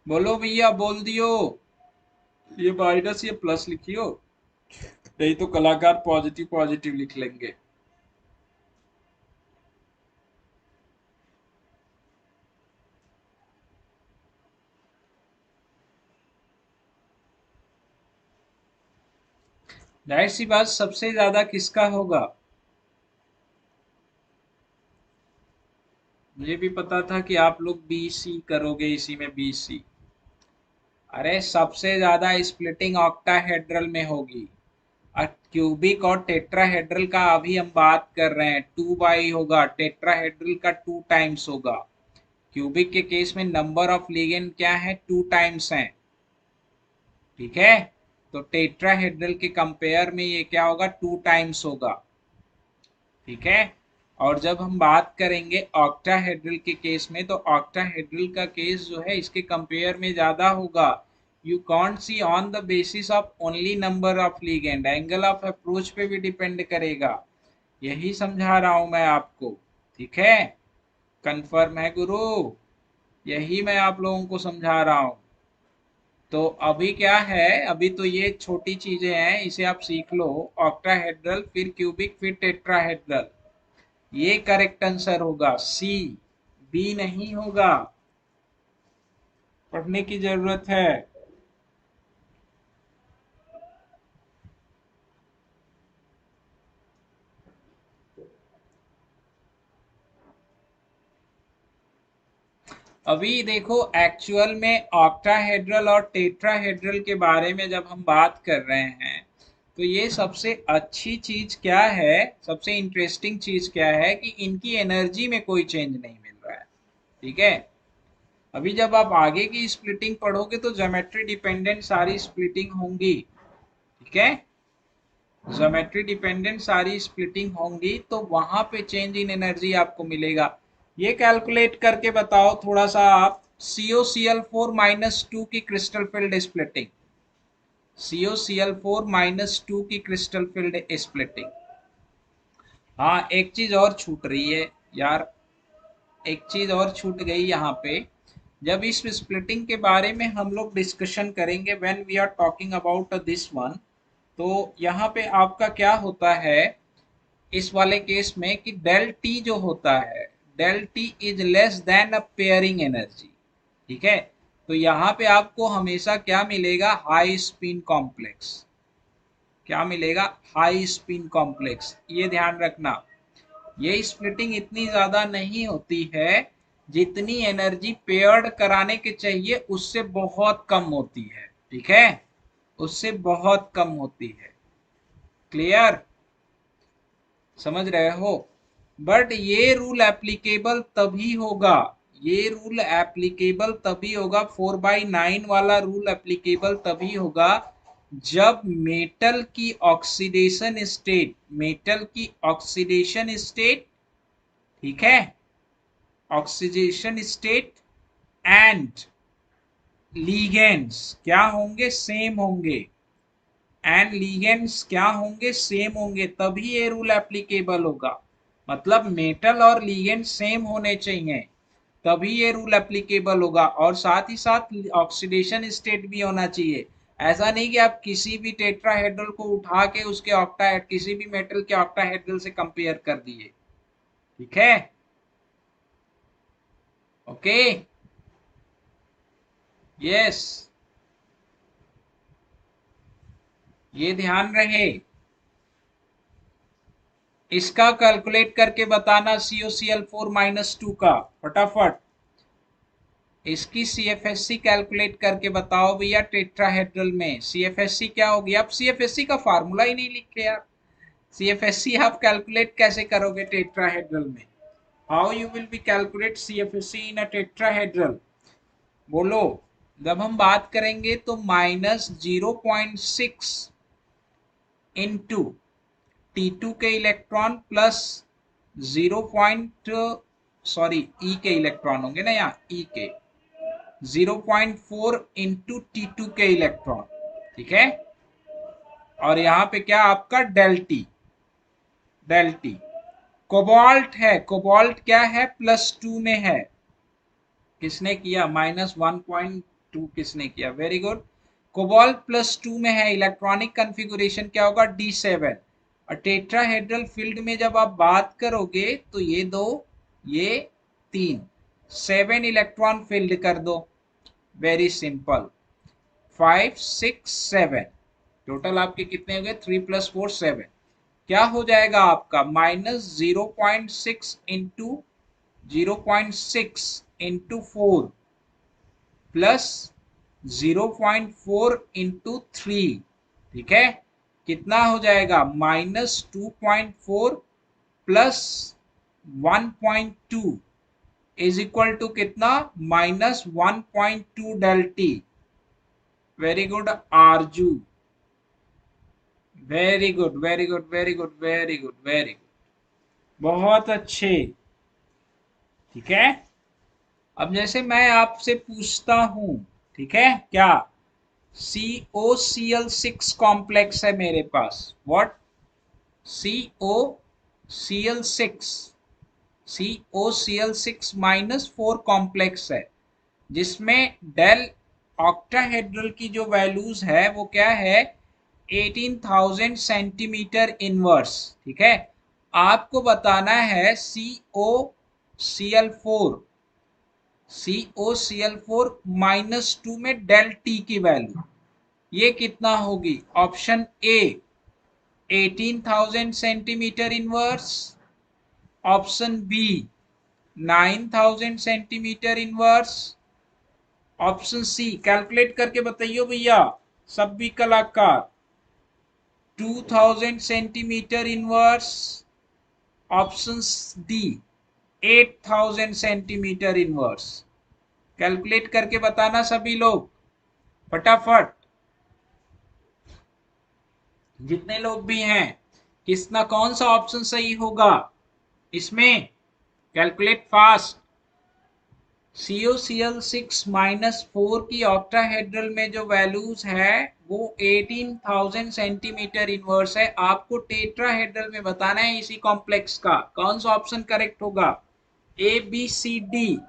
बोलो भैया, बोल दियो। ये माइनस ये प्लस लिखियो, नहीं तो कलाकार पॉजिटिव पॉजिटिव लिख लेंगे। जाहिर सी बात, सबसे ज्यादा किसका होगा? मुझे भी पता था कि आप लोग बीसी करोगे, इसी में बीसी। अरे सबसे ज्यादा स्प्लिटिंग ऑक्टाहेड्रल में होगी। क्यूबिक और टेट्राहेड्रल का अभी हम बात कर रहे हैं, 2 बाई होगा, टेट्राहेड्रल का 2 टाइम्स होगा। क्यूबिक के केस में नंबर ऑफ लिगेंड क्या है? 2 टाइम्स है, ठीक है। तो टेट्राहेड्रल के कंपेयर में ये क्या होगा? 2 टाइम्स होगा, ठीक है। और जब हम बात करेंगे ऑक्टाहेड्रल के केस में, तो ऑक्टाहेड्रल का केस जो है इसके कंपेयर में ज्यादा होगा, you can't see on the basis of only number of ligand, angle of approach पे भी डिपेंड करेगा। यही समझा रहा हूं मैं आपको, ठीक है? कंफर्म है गुरु? यही मैं आप लोगों को समझा रहा हूं। तो अभी क्या है, अभी तो ये छोटी चीजें हैं, इसे आप सीख लो। ऑक्टाहेड्रल, फिर क्यूबिक, फिर टेट्राहेड्रल। ये करेक्ट आंसर होगा, सी। बी नहीं होगा। पढ़ने की जरूरत है। अभी देखो, एक्चुअल में ऑक्टाहेड्रल और टेट्राहेड्रल के बारे में जब हम बात कर रहे हैं, तो ये सबसे अच्छी चीज क्या है, सबसे इंटरेस्टिंग चीज क्या है कि इनकी एनर्जी में कोई चेंज नहीं मिल रहा है। ठीक है? अभी जब आप आगे की स्प्लिटिंग पढ़ोगे तो ज्योमेट्री डिपेंडेंट सारी स्प्लिटिंग होंगी। ठीक है? ज्योमेट्री डिपेंडेंट सारी स्प्लिटिंग होंगी, तो वहां पे चेंज इन एनर्जी आपको मिलेगा। ये कैलकुलेट करके बताओ थोड़ा सा आप, COCl4-2 की क्रिस्टल फील्ड स्प्लिटिंग, COCl4-2 की क्रिस्टल फील्ड स्प्लिटिंग। हाँ, एक चीज और छूट रही है यार, एक चीज और छूट गई यहाँ पे। जब इस स्प्लिटिंग के बारे में हम लोग डिस्कशन करेंगे, when we are talking about this one, तो यहाँ पे आपका क्या होता है इस वाले केस में कि डेल टी जो होता है, del t is less than a pairing energy. ठीक है? तो यहाँ पे आपको हमेशा क्या मिलेगा, हाई स्पिन कॉम्प्लेक्स। क्या मिलेगा? High spin complex. ये ध्यान रखना, ये स्प्लिटिंग इतनी ज्यादा नहीं होती है, जितनी एनर्जी पेयर्ड कराने के चाहिए उससे बहुत कम होती है। ठीक है? उससे बहुत कम होती है। क्लियर? समझ रहे हो? बट ये रूल एप्लीकेबल तभी होगा, ये रूल एप्लीकेबल तभी होगा, 4/9 वाला रूल एप्लीकेबल तभी होगा जब मेटल की ऑक्सीडेशन स्टेट, मेटल की ऑक्सीडेशन स्टेट, ठीक है, ऑक्सीडेशन स्टेट एंड लीगेंड्स क्या होंगे, सेम होंगे। एंड लीगेंड्स क्या होंगे, सेम होंगे, तभी ये रूल एप्लीकेबल होगा। मतलब मेटल और लीगेंड सेम होने चाहिए, तभी ये रूल एप्लीकेबल होगा। और साथ ही साथ ऑक्सीडेशन स्टेट भी होना चाहिए। ऐसा नहीं कि आप किसी भी टेट्राहेड्रल को उठा के उसके ऑक्टा, किसी भी मेटल के ऑक्टाहेड्रल से कंपेयर कर दिए। ठीक है? ओके, यस, ये ध्यान रहे। इसका कैलकुलेट करके बताना, COCl4-2 का फटाफट। इसकी CFSC कैलकुलेट करके बताओ भैया, टेट्राहेड्रल में CFSC क्या होगी? आप CFSC का फार्मूला ही नहीं लिखे यार। CFSC आप कैलकुलेट कैसे करोगे टेट्राहेड्रल में? How you will be calculate CFSC in a tetrahedral? बोलो। जब हम बात करेंगे तो -0.6 इंटू T2 के इलेक्ट्रॉन प्लस 0 पॉइंट, सॉरी ई के इलेक्ट्रॉन होंगे ना यहाँ, ई के 0.4 इंटू T2 के इलेक्ट्रॉन। ठीक है? और यहाँ पे क्या आपका del t, del t. Cobalt है, कोबाल्ट क्या है, +2 में है। किसने किया? -1.2 किसने किया? Very good. कोबाल्ट +2 में है, इलेक्ट्रॉनिक कन्फिगुरेशन क्या होगा, D7। और टेट्राहेड्रल फील्ड में जब आप बात करोगे तो ये दो, ये तीन, 7 इलेक्ट्रॉन फील्ड कर दो। वेरी सिंपल, 5 6 7, टोटल आपके कितने हो गए, 3 + 4 7। क्या हो जाएगा आपका, -0.6 इंटू 0.6 इंटू 4 प्लस 0.4 इंटू 3। ठीक है? कितना हो जाएगा, -2.4 प्लस 1.2 इज इक्वल टू कितना, -1.2 डेल टी। वेरी गुड आरजू, very good, very good, very good, very good, very good, बहुत अच्छे। ठीक है? अब जैसे मैं आपसे पूछता हूं, ठीक है क्या, COCl6 कॉम्प्लेक्स है मेरे पास। व्हाट? COCl6, COCl6 -4 कॉम्प्लेक्स है, जिसमें डेल ऑक्टाहेड्रल की जो वैल्यूज है वो क्या है, 18,000 सेंटीमीटर इनवर्स। ठीक है, आपको बताना है COCl4 -2 में डेल टी की वैल्यू ये कितना होगी। Option A 18,000 centimetre inverse, option B 9,000 centimetre inverse, option C calculate करके बताइए भैया सब भी कलाकार, 2000 centimetre inverse, option D 8000 centimetre inverse. Calculate करके बताना सभी लोग फटाफट, जितने लोग भी हैं, किसना कौन सा ऑप्शन सही होगा इसमें, कैलकुलेट फास्ट। COCl6 -4 की ऑक्टाहेड्रल में जो वैल्यूज है वो 18,000 सेंटीमीटर इनवर्स है। आपको टेट्राहेड्रल में बताना है इसी कॉम्प्लेक्स का, कौन सा ऑप्शन करेक्ट होगा, ए बी सी डी।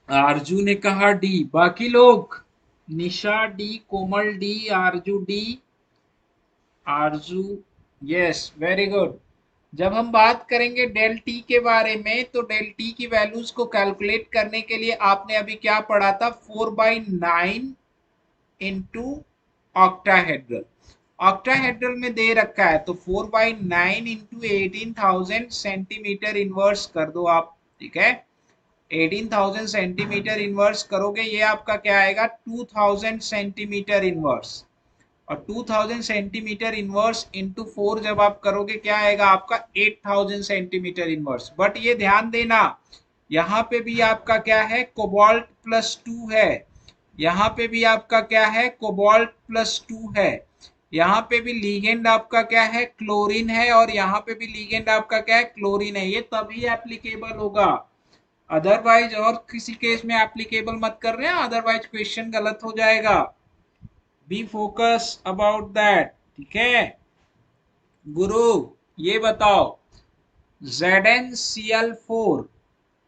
आरजू ने कहा डी, बाकी लोग, निशा डी, कोमल डी, आरजू डी, आरजू, यस वेरी गुड। जब हम बात करेंगे डेल टी के बारे में, तो डेल टी की वैल्यूज को कैलकुलेट करने के लिए आपने अभी क्या पढ़ा था, 4/9 इंटू ऑक्टाहेड्रल। ऑक्टाहेड्रल में दे रखा है तो 4/9 इंटू 18,000 सेंटीमीटर इनवर्स कर दो आप। ठीक है, 18,000 सेंटीमीटर इनवर्स करोगे, ये आपका क्या आएगा, 2,000 सेंटीमीटर इनवर्स। और 2000 सेंटीमीटर इनवर्स इंटू 4 जब आप करोगे क्या आएगा आपका, 8000 सेंटीमीटर इनवर्स। बट ये ध्यान देना, यहाँ पे भी आपका क्या है, कोबाल्ट +2 है, यहाँ पे भी आपका क्या है, कोबाल्ट +2 है, यहाँ पे भी लीगेंड आपका क्या है, क्लोरीन है, और यहाँ पे भी लीगेंड आपका क्या है, क्लोरीन है। ये तभी एप्लीकेबल होगा, अदरवाइज और किसी केस में एप्लीकेबल मत कर रहे हैं, अदरवाइज क्वेश्चन गलत हो जाएगा। B focus about that. ठीक है गुरु, ये बताओ ZnCl4,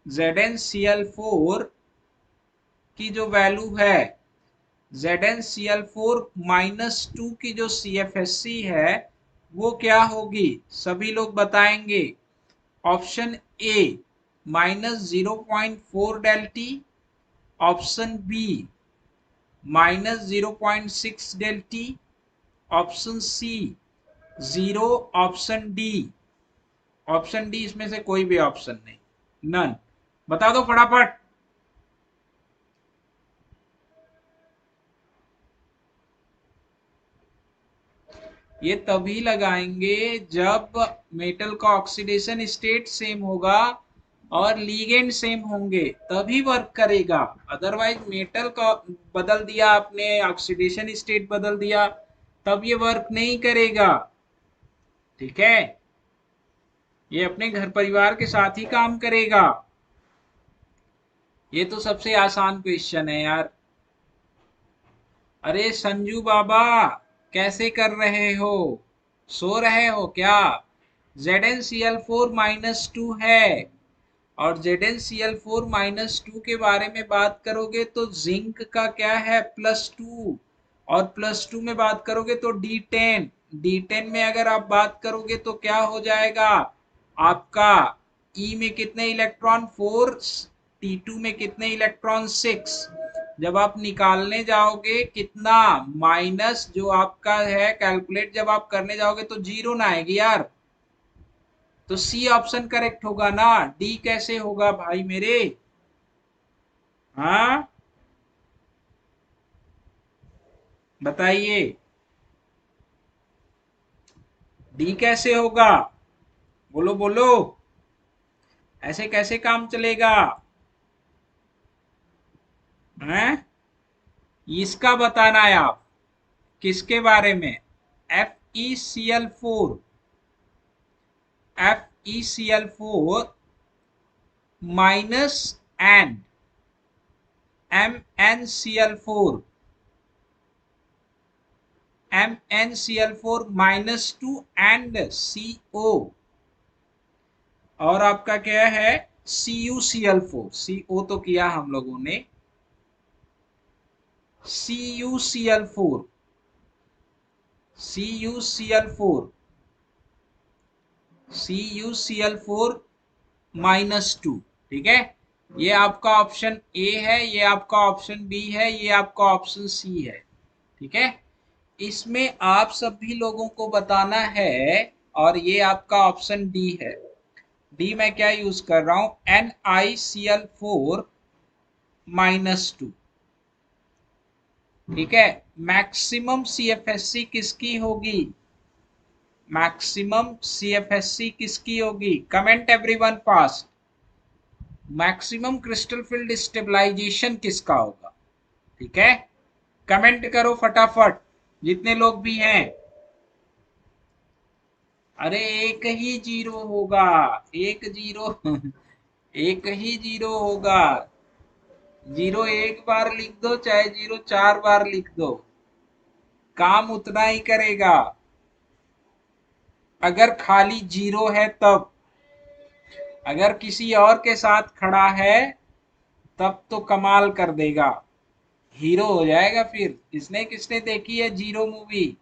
ZnCl4 की जो वैल्यू है, ZnCl4 -2 की जो CFSC है वो क्या होगी, सभी लोग बताएंगे। Option A -0.4 del t, option B -0.6 del t, option C 0, option D, option D इसमें से कोई भी ऑप्शन नहीं, नन। बता दो फटाफट। ये तभी लगाएंगे जब मेटल का ऑक्सीडेशन स्टेट सेम होगा और लीगेंड सेम होंगे, तभी वर्क करेगा। अदरवाइज मेटल का बदल दिया आपने, ऑक्सीडेशन स्टेट बदल दिया, तब ये वर्क नहीं करेगा। ठीक है, ये अपने घर परिवार के साथ ही काम करेगा। ये तो सबसे आसान क्वेश्चन है यार। अरे संजू बाबा, कैसे कर रहे हो, सो रहे हो क्या? ZnCl4 -2 है, और ZnCl4 -2 के बारे में बात करोगे तो जिंक का क्या है, +2, और +2 में बात करोगे तो D10, D10 में अगर आप बात करोगे तो क्या हो जाएगा आपका, E में कितने इलेक्ट्रॉन 4, T2 में कितने इलेक्ट्रॉन 6। जब आप निकालने जाओगे कितना, माइनस जो आपका है कैलकुलेट जब आप करने जाओगे तो जीरो ना आएगी यार, तो सी ऑप्शन करेक्ट होगा ना, डी कैसे होगा भाई मेरे। हाँ बताइए, डी कैसे होगा, बोलो बोलो, ऐसे कैसे काम चलेगा। हैं? इसका बताना है आप, किसके बारे में? FeCl4, FeCl4 minus and MnCl4, MnCl4 -2 and CO, और आपका क्या है? CuCl4, CO तो किया हम लोगों ने, CuCl4, CuCl4, CuCl4 -2, ठीक है। ये आपका ऑप्शन ए है, ये आपका ऑप्शन बी है, ये आपका ऑप्शन सी है, ठीक है। इसमें आप सभी लोगों को बताना है, और ये आपका ऑप्शन डी है। डी में क्या यूज कर रहा हूं? NiCl4 -2, ठीक है। मैक्सिमम CFSC किसकी होगी? मैक्सिमम CFSC किसकी होगी? Comment everyone fast. Maximum crystal field stabilization किसका होगा? ठीक है, कमेंट करो फटाफट, जितने लोग भी हैं। अरे एक ही जीरो होगा, एक जीरो एक ही जीरो होगा। जीरो एक बार लिख दो, चाहे जीरो 4 बार लिख दो, काम उतना ही करेगा। अगर खाली जीरो है तब, अगर किसी और के साथ खड़ा है तब तो कमाल कर देगा, हीरो हो जाएगा फिर। किसने किसने देखी है जीरो मूवी?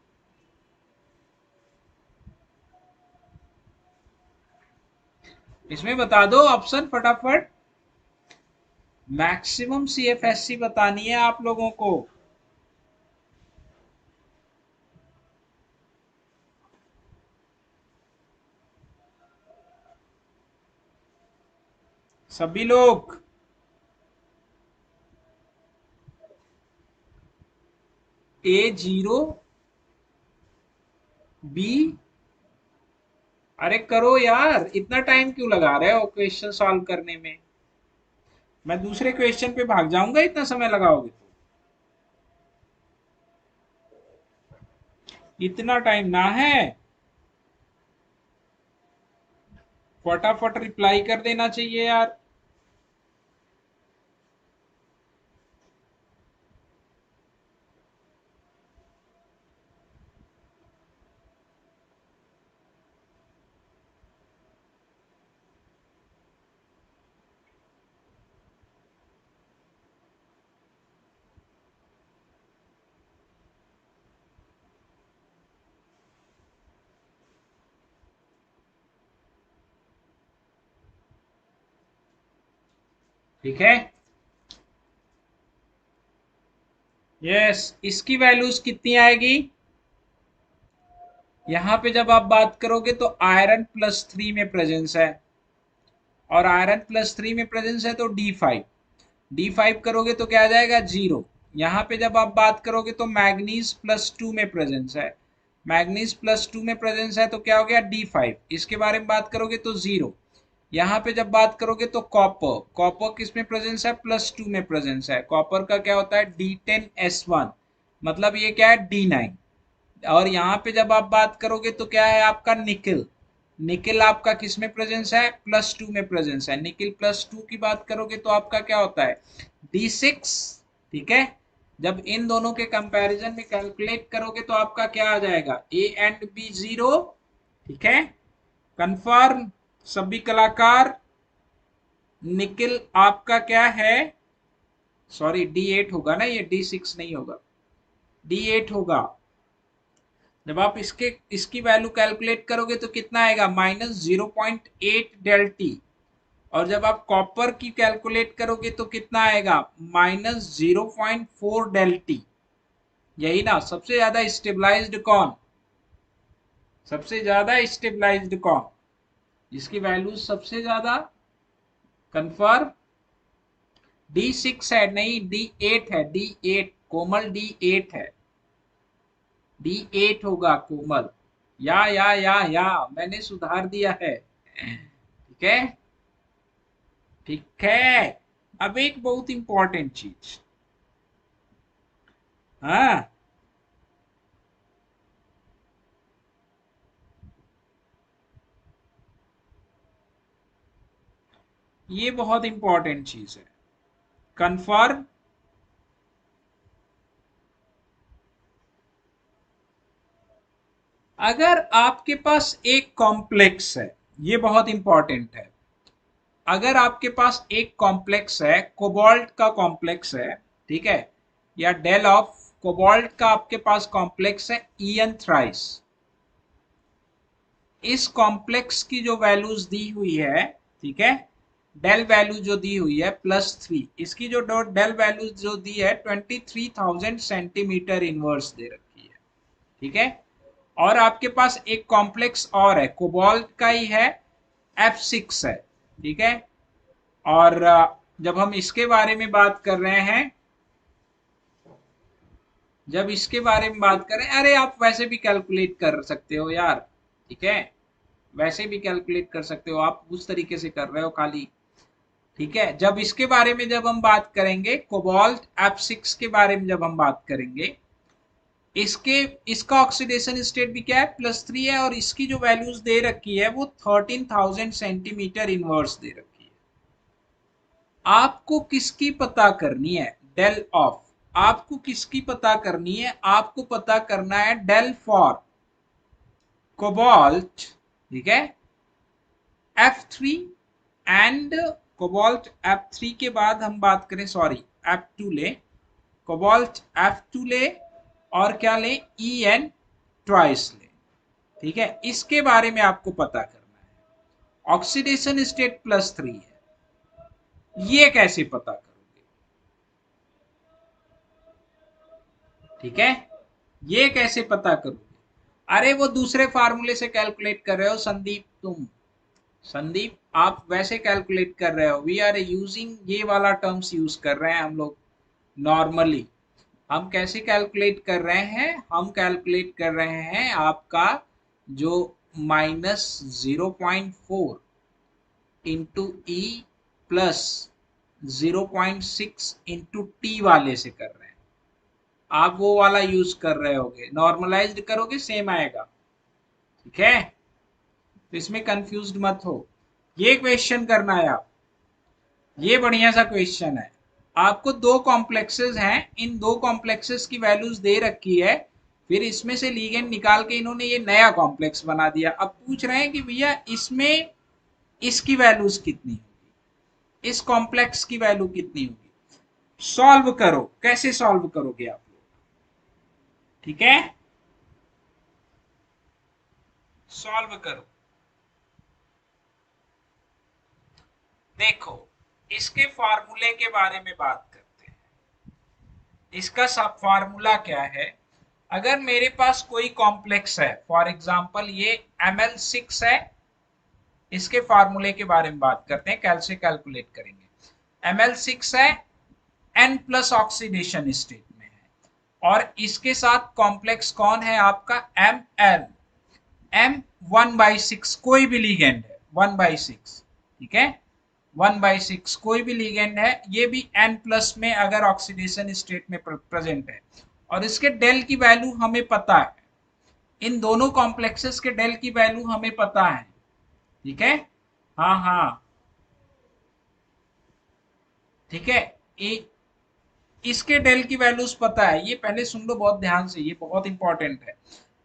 इसमें बता दो ऑप्शन फटाफट। मैक्सिमम CFSC बतानी है आप लोगों को। सभी लोग A0 B, अरे करो यार, इतना टाइम क्यों लगा रहे हो क्वेश्चन सॉल्व करने में? मैं दूसरे क्वेश्चन पे भाग जाऊंगा इतना समय लगाओगे तो। इतना टाइम ना है, फटाफट रिप्लाई कर देना चाहिए यार। ठीक है, यस। इसकी वैल्यूज कितनी आएगी? यहां पे जब आप बात करोगे तो आयरन +3 में प्रेजेंस है, और आयरन +3 में प्रेजेंस है तो D5 करोगे तो क्या आ जाएगा? 0। यहाँ पे जब आप बात करोगे तो मैग्नीज +2 में प्रेजेंस है, मैग्नीज +2 में प्रेजेंस है तो क्या हो गया? D5। इसके बारे में बात करोगे तो 0। यहाँ पे जब बात करोगे तो कॉपर, कॉपर किस में प्रेजेंस है? +2 में प्रेजेंस है। कॉपर का क्या होता है? D10S1, मतलब ये क्या है? D9। और यहाँ पे जब आप बात करोगे तो क्या है आपका? निकिल, निकिल आपका किस में प्रेजेंस है? +2 में प्रेजेंस है। निकिल +2 की बात करोगे तो आपका क्या होता है? D6, ठीक है। जब इन दोनों के कंपैरिजन में कैलकुलेट करोगे तो आपका क्या आ जाएगा? A एंड B 0, ठीक है। कंफर्म सभी कलाकार। निकिल आपका क्या है? सॉरी D8 होगा ना, ये D6 नहीं होगा, D8 होगा। जब आप इसकी वैल्यू कैलकुलेट करोगे तो कितना आएगा? -0.8 ΔT। और जब आप कॉपर की कैलकुलेट करोगे तो कितना आएगा? -0.4 ΔT। यही ना, सबसे ज्यादा स्टेबलाइज्ड कौन? सबसे ज्यादा स्टेबलाइज्ड कौन, जिसकी वैल्यू सबसे ज्यादा? कंफर्म। D6 है? नहीं, D8 है, D8 कोमल, D8 है, D8 होगा कोमल। या मैंने सुधार दिया है, ठीक है। ठीक है, अब एक बहुत इंपॉर्टेंट चीज, हाँ, ये बहुत इंपॉर्टेंट चीज है। कन्फर्म। अगर आपके पास एक कॉम्प्लेक्स है, ये बहुत इंपॉर्टेंट है। अगर आपके पास एक कॉम्प्लेक्स है, कोबाल्ट का कॉम्प्लेक्स है, ठीक है, या डेल ऑफ कोबाल्ट का आपके पास कॉम्प्लेक्स है ईएन थ्राइस। इस कॉम्प्लेक्स की जो वैल्यूज दी हुई है, ठीक है, डेल वैल्यू जो दी हुई है +3, इसकी जो डेल वैल्यू जो दी है 23,000 सेंटीमीटर इनवर्स दे रखी है, ठीक है। और आपके पास एक कॉम्प्लेक्स और है, कोबाल्ट का ही है, F6 है, ठीक है। और जब हम इसके बारे में बात कर रहे हैं, जब इसके बारे में बात करें, अरे आप वैसे भी कैलकुलेट कर सकते हो यार, ठीक है, वैसे भी कैलकुलेट कर सकते हो, आप उस तरीके से कर रहे हो खाली, ठीक है। जब इसके बारे में जब हम बात करेंगे, कोबाल्ट F6 के बारे में जब हम बात करेंगे, इसके इसका ऑक्सीडेशन स्टेट भी क्या है, +3 है, और इसकी जो वैल्यूज दे रखी है वो 13,000 सेंटीमीटर इनवर्स दे रखी है। आपको किसकी पता करनी है, डेल ऑफ, आपको किसकी पता करनी है, आपको पता करना है डेल फॉर कोबाल्ट, ठीक है, F3 एंड कोबाल्ट F3 के बाद हम बात करें, सॉरी, F2 ले, कोबाल्ट F2 ले, और क्या ले, EN ट्वाइस ले, ठीक है। इसके बारे में आपको पता करना है। ऑक्सीडेशन स्टेट +3 है, ये कैसे पता करोगे, ठीक है, ये कैसे पता करोगे। अरे वो दूसरे फार्मूले से कैलकुलेट कर रहे हो संदीप, तुम, संदीप आप वैसे कैलकुलेट कर रहे हो, वी आर यूजिंग ये वाला टर्म्स यूज कर रहे हैं हम लोग नॉर्मली। हम कैसे कैलकुलेट कर रहे हैं, हम कैलकुलेट कर रहे हैं आपका जो -0.4 इंटू ई +0.6 इंटू टी वाले से कर रहे हैं। आप वो वाला यूज कर रहे होगे, नॉर्मलाइज्ड करोगे सेम आएगा, ठीक है। तो इसमें कंफ्यूज्ड मत हो, ये क्वेश्चन करना है आप, ये बढ़िया सा क्वेश्चन है। आपको दो कॉम्प्लेक्सेस हैं, इन दो कॉम्प्लेक्सेस की वैल्यूज दे रखी है, फिर इसमें से लीगेंड निकाल के इन्होंने ये नया कॉम्प्लेक्स बना दिया। अब पूछ रहे हैं कि भैया इसमें इसकी वैल्यूज कितनी होगी, इस कॉम्प्लेक्स की वैल्यू कितनी होगी। सॉल्व करो, कैसे सॉल्व करोगे आप लोग, ठीक है, सॉल्व करो। देखो, इसके फार्मूले के बारे में बात करते हैं। इसका सब फार्मूला क्या है, अगर मेरे पास कोई कॉम्प्लेक्स है, फॉर एग्जांपल ये Ml6 है, इसके फार्मूले के बारे में बात करते हैं, कैसे कैलकुलेट करेंगे। Ml6 है, N प्लस ऑक्सीडेशन स्टेट में है, और इसके साथ कॉम्प्लेक्स कौन है आपका, Ml, M 1/6 कोई भी लिगेंड है, 1/6, ठीक है, 1/6 कोई भी लिगेंड है, ये भी N प्लस में अगर ऑक्सीडेशन स्टेट में प्रेजेंट है, और इसके डेल की वैल्यू हमें पता है, इन दोनों कॉम्प्लेक्सेस के डेल की वैल्यू हमें पता है, ठीक है, हाँ हाँ, ठीक है। इसके डेल की वैल्यूज पता है, ये पहले सुन लो बहुत ध्यान से, ये बहुत इंपॉर्टेंट है।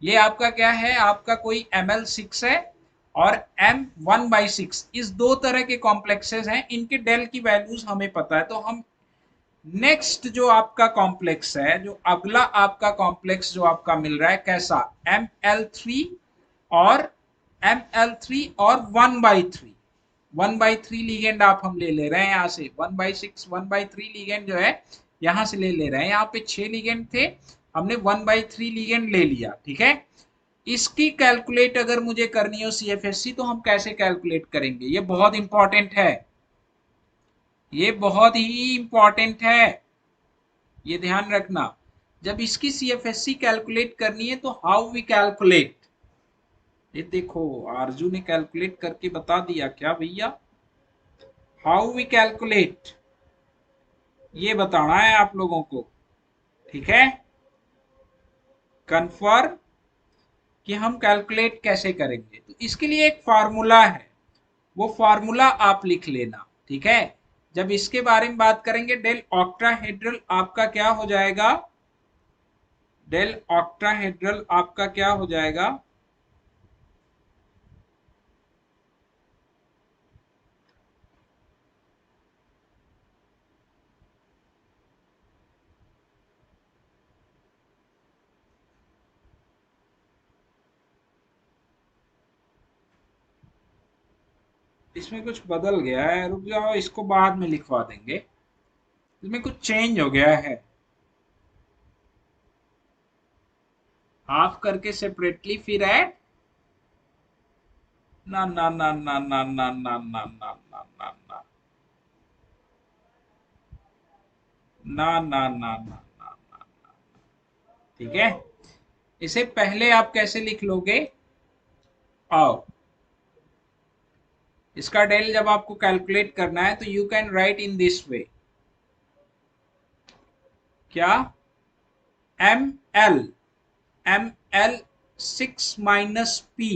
ये आपका क्या है, आपका कोई Ml6 है और M1/6, इस दो तरह के कॉम्प्लेक्सेस हैं, इनके डेल की वैल्यूज हमें पता है। तो हम नेक्स्ट जो आपका कॉम्प्लेक्स है, जो अगला आपका कॉम्प्लेक्स जो आपका मिल रहा है, कैसा, Ml3 और Ml3 और 1/3, 1/3 लीगेंड आप हम ले ले रहे हैं यहाँ से, 1/6 1/3 लीगेंड जो है यहाँ से ले ले रहे हैं। यहाँ पे 6 लीगेंड थे, हमने 1/3 लीगेंड ले लिया, ठीक है। इसकी कैलकुलेट अगर मुझे करनी हो CFSC, तो हम कैसे कैलकुलेट करेंगे, ये बहुत इंपॉर्टेंट है, ये बहुत ही इंपॉर्टेंट है, ये ध्यान रखना। जब इसकी CFSC कैलकुलेट करनी है तो हाउ वी कैलकुलेट, ये देखो आरजू ने कैलकुलेट करके बता दिया क्या भैया, हाउ वी कैलकुलेट, ये बताना है आप लोगों को, ठीक है। कन्फर्म कि हम कैलकुलेट कैसे करेंगे। तो इसके लिए एक फार्मूला है, वो फार्मूला आप लिख लेना, ठीक है। जब इसके बारे में बात करेंगे, डेल ऑक्टाहेड्रल आपका क्या हो जाएगा, डेल ऑक्टाहेड्रल आपका क्या हो जाएगा, इसमें कुछ बदल गया है, रुक जाओ, इसको बाद में लिखवा देंगे, इसमें कुछ चेंज हो गया है। हाफ करके सेपरेटली फिर ऐड, ना ना ना ना ना ना ना ना ना ना ना ना ना ना ना ना ना ना, ठीक है। इसे पहले आप कैसे लिख लोगे, आओ, इसका डेल जब आपको कैलकुलेट करना है तो you can write in this way, क्या, M L, M L 6 - p,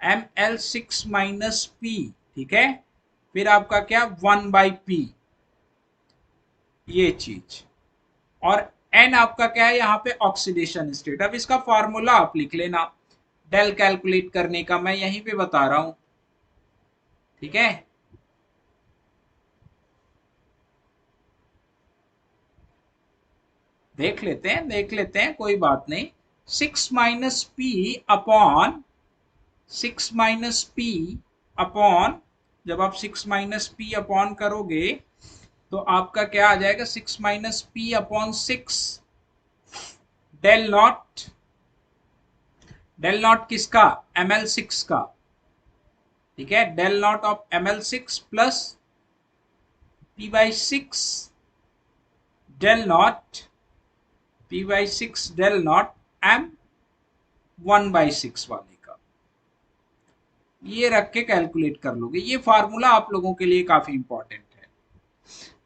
M L 6 - p, ठीक है। फिर आपका क्या, 1/p, ये चीज, और एन आपका क्या है यहाँ पे, ऑक्सीडेशन स्टेट। अब इसका फार्मूला आप लिख लेना डेल कैलकुलेट करने का, मैं यहीं पे बता रहा हूं, ठीक है। देख लेते हैं, कोई बात नहीं। 6 - p अपॉन, 6 - p अपॉन, जब आप 6 - p अपॉन करोगे तो आपका क्या आ जाएगा, 6 - p upon 6, del nought, del nought किसका, ml6 का, ठीक है। Del nought of ml6 plus p/6 del nought, p/6 del nought m 1/6 वाले का, ये रख के कैलकुलेट कर लोगे। ये फार्मूला आप लोगों के लिए काफी इंपॉर्टेंट है।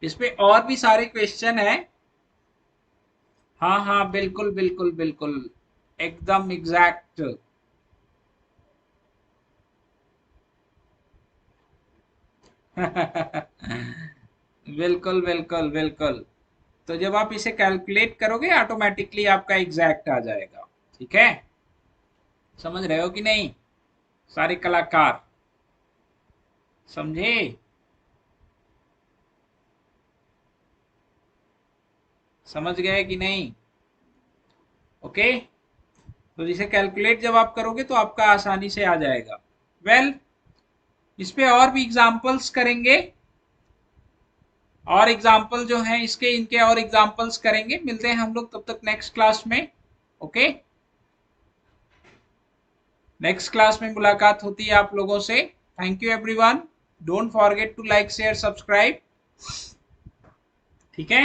इस पे और भी सारे क्वेश्चन है, हाँ हाँ बिल्कुल बिल्कुल बिल्कुल, एकदम एग्जैक्ट। बिल्कुल बिल्कुल बिल्कुल। तो जब आप इसे कैलकुलेट करोगे ऑटोमेटिकली आपका एग्जैक्ट आ जाएगा, ठीक है। समझ रहे हो कि नहीं सारे कलाकार, समझे, समझ गए कि नहीं, ओके। तो इसे कैलकुलेट जब आप करोगे तो आपका आसानी से आ जाएगा। वेल इस पे और भी एग्जांपल्स करेंगे, और एग्जाम्पल जो हैं इसके, इनके और एग्जाम्पल्स करेंगे। मिलते हैं हम लोग तब तक नेक्स्ट क्लास में, ओके। नेक्स्ट क्लास में मुलाकात होती है आप लोगों से। Thank you everyone, don't forget to like share subscribe, ठीक है।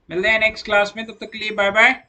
मिलते हैं नेक्स्ट क्लास में, तब तक के लिए बाय बाय।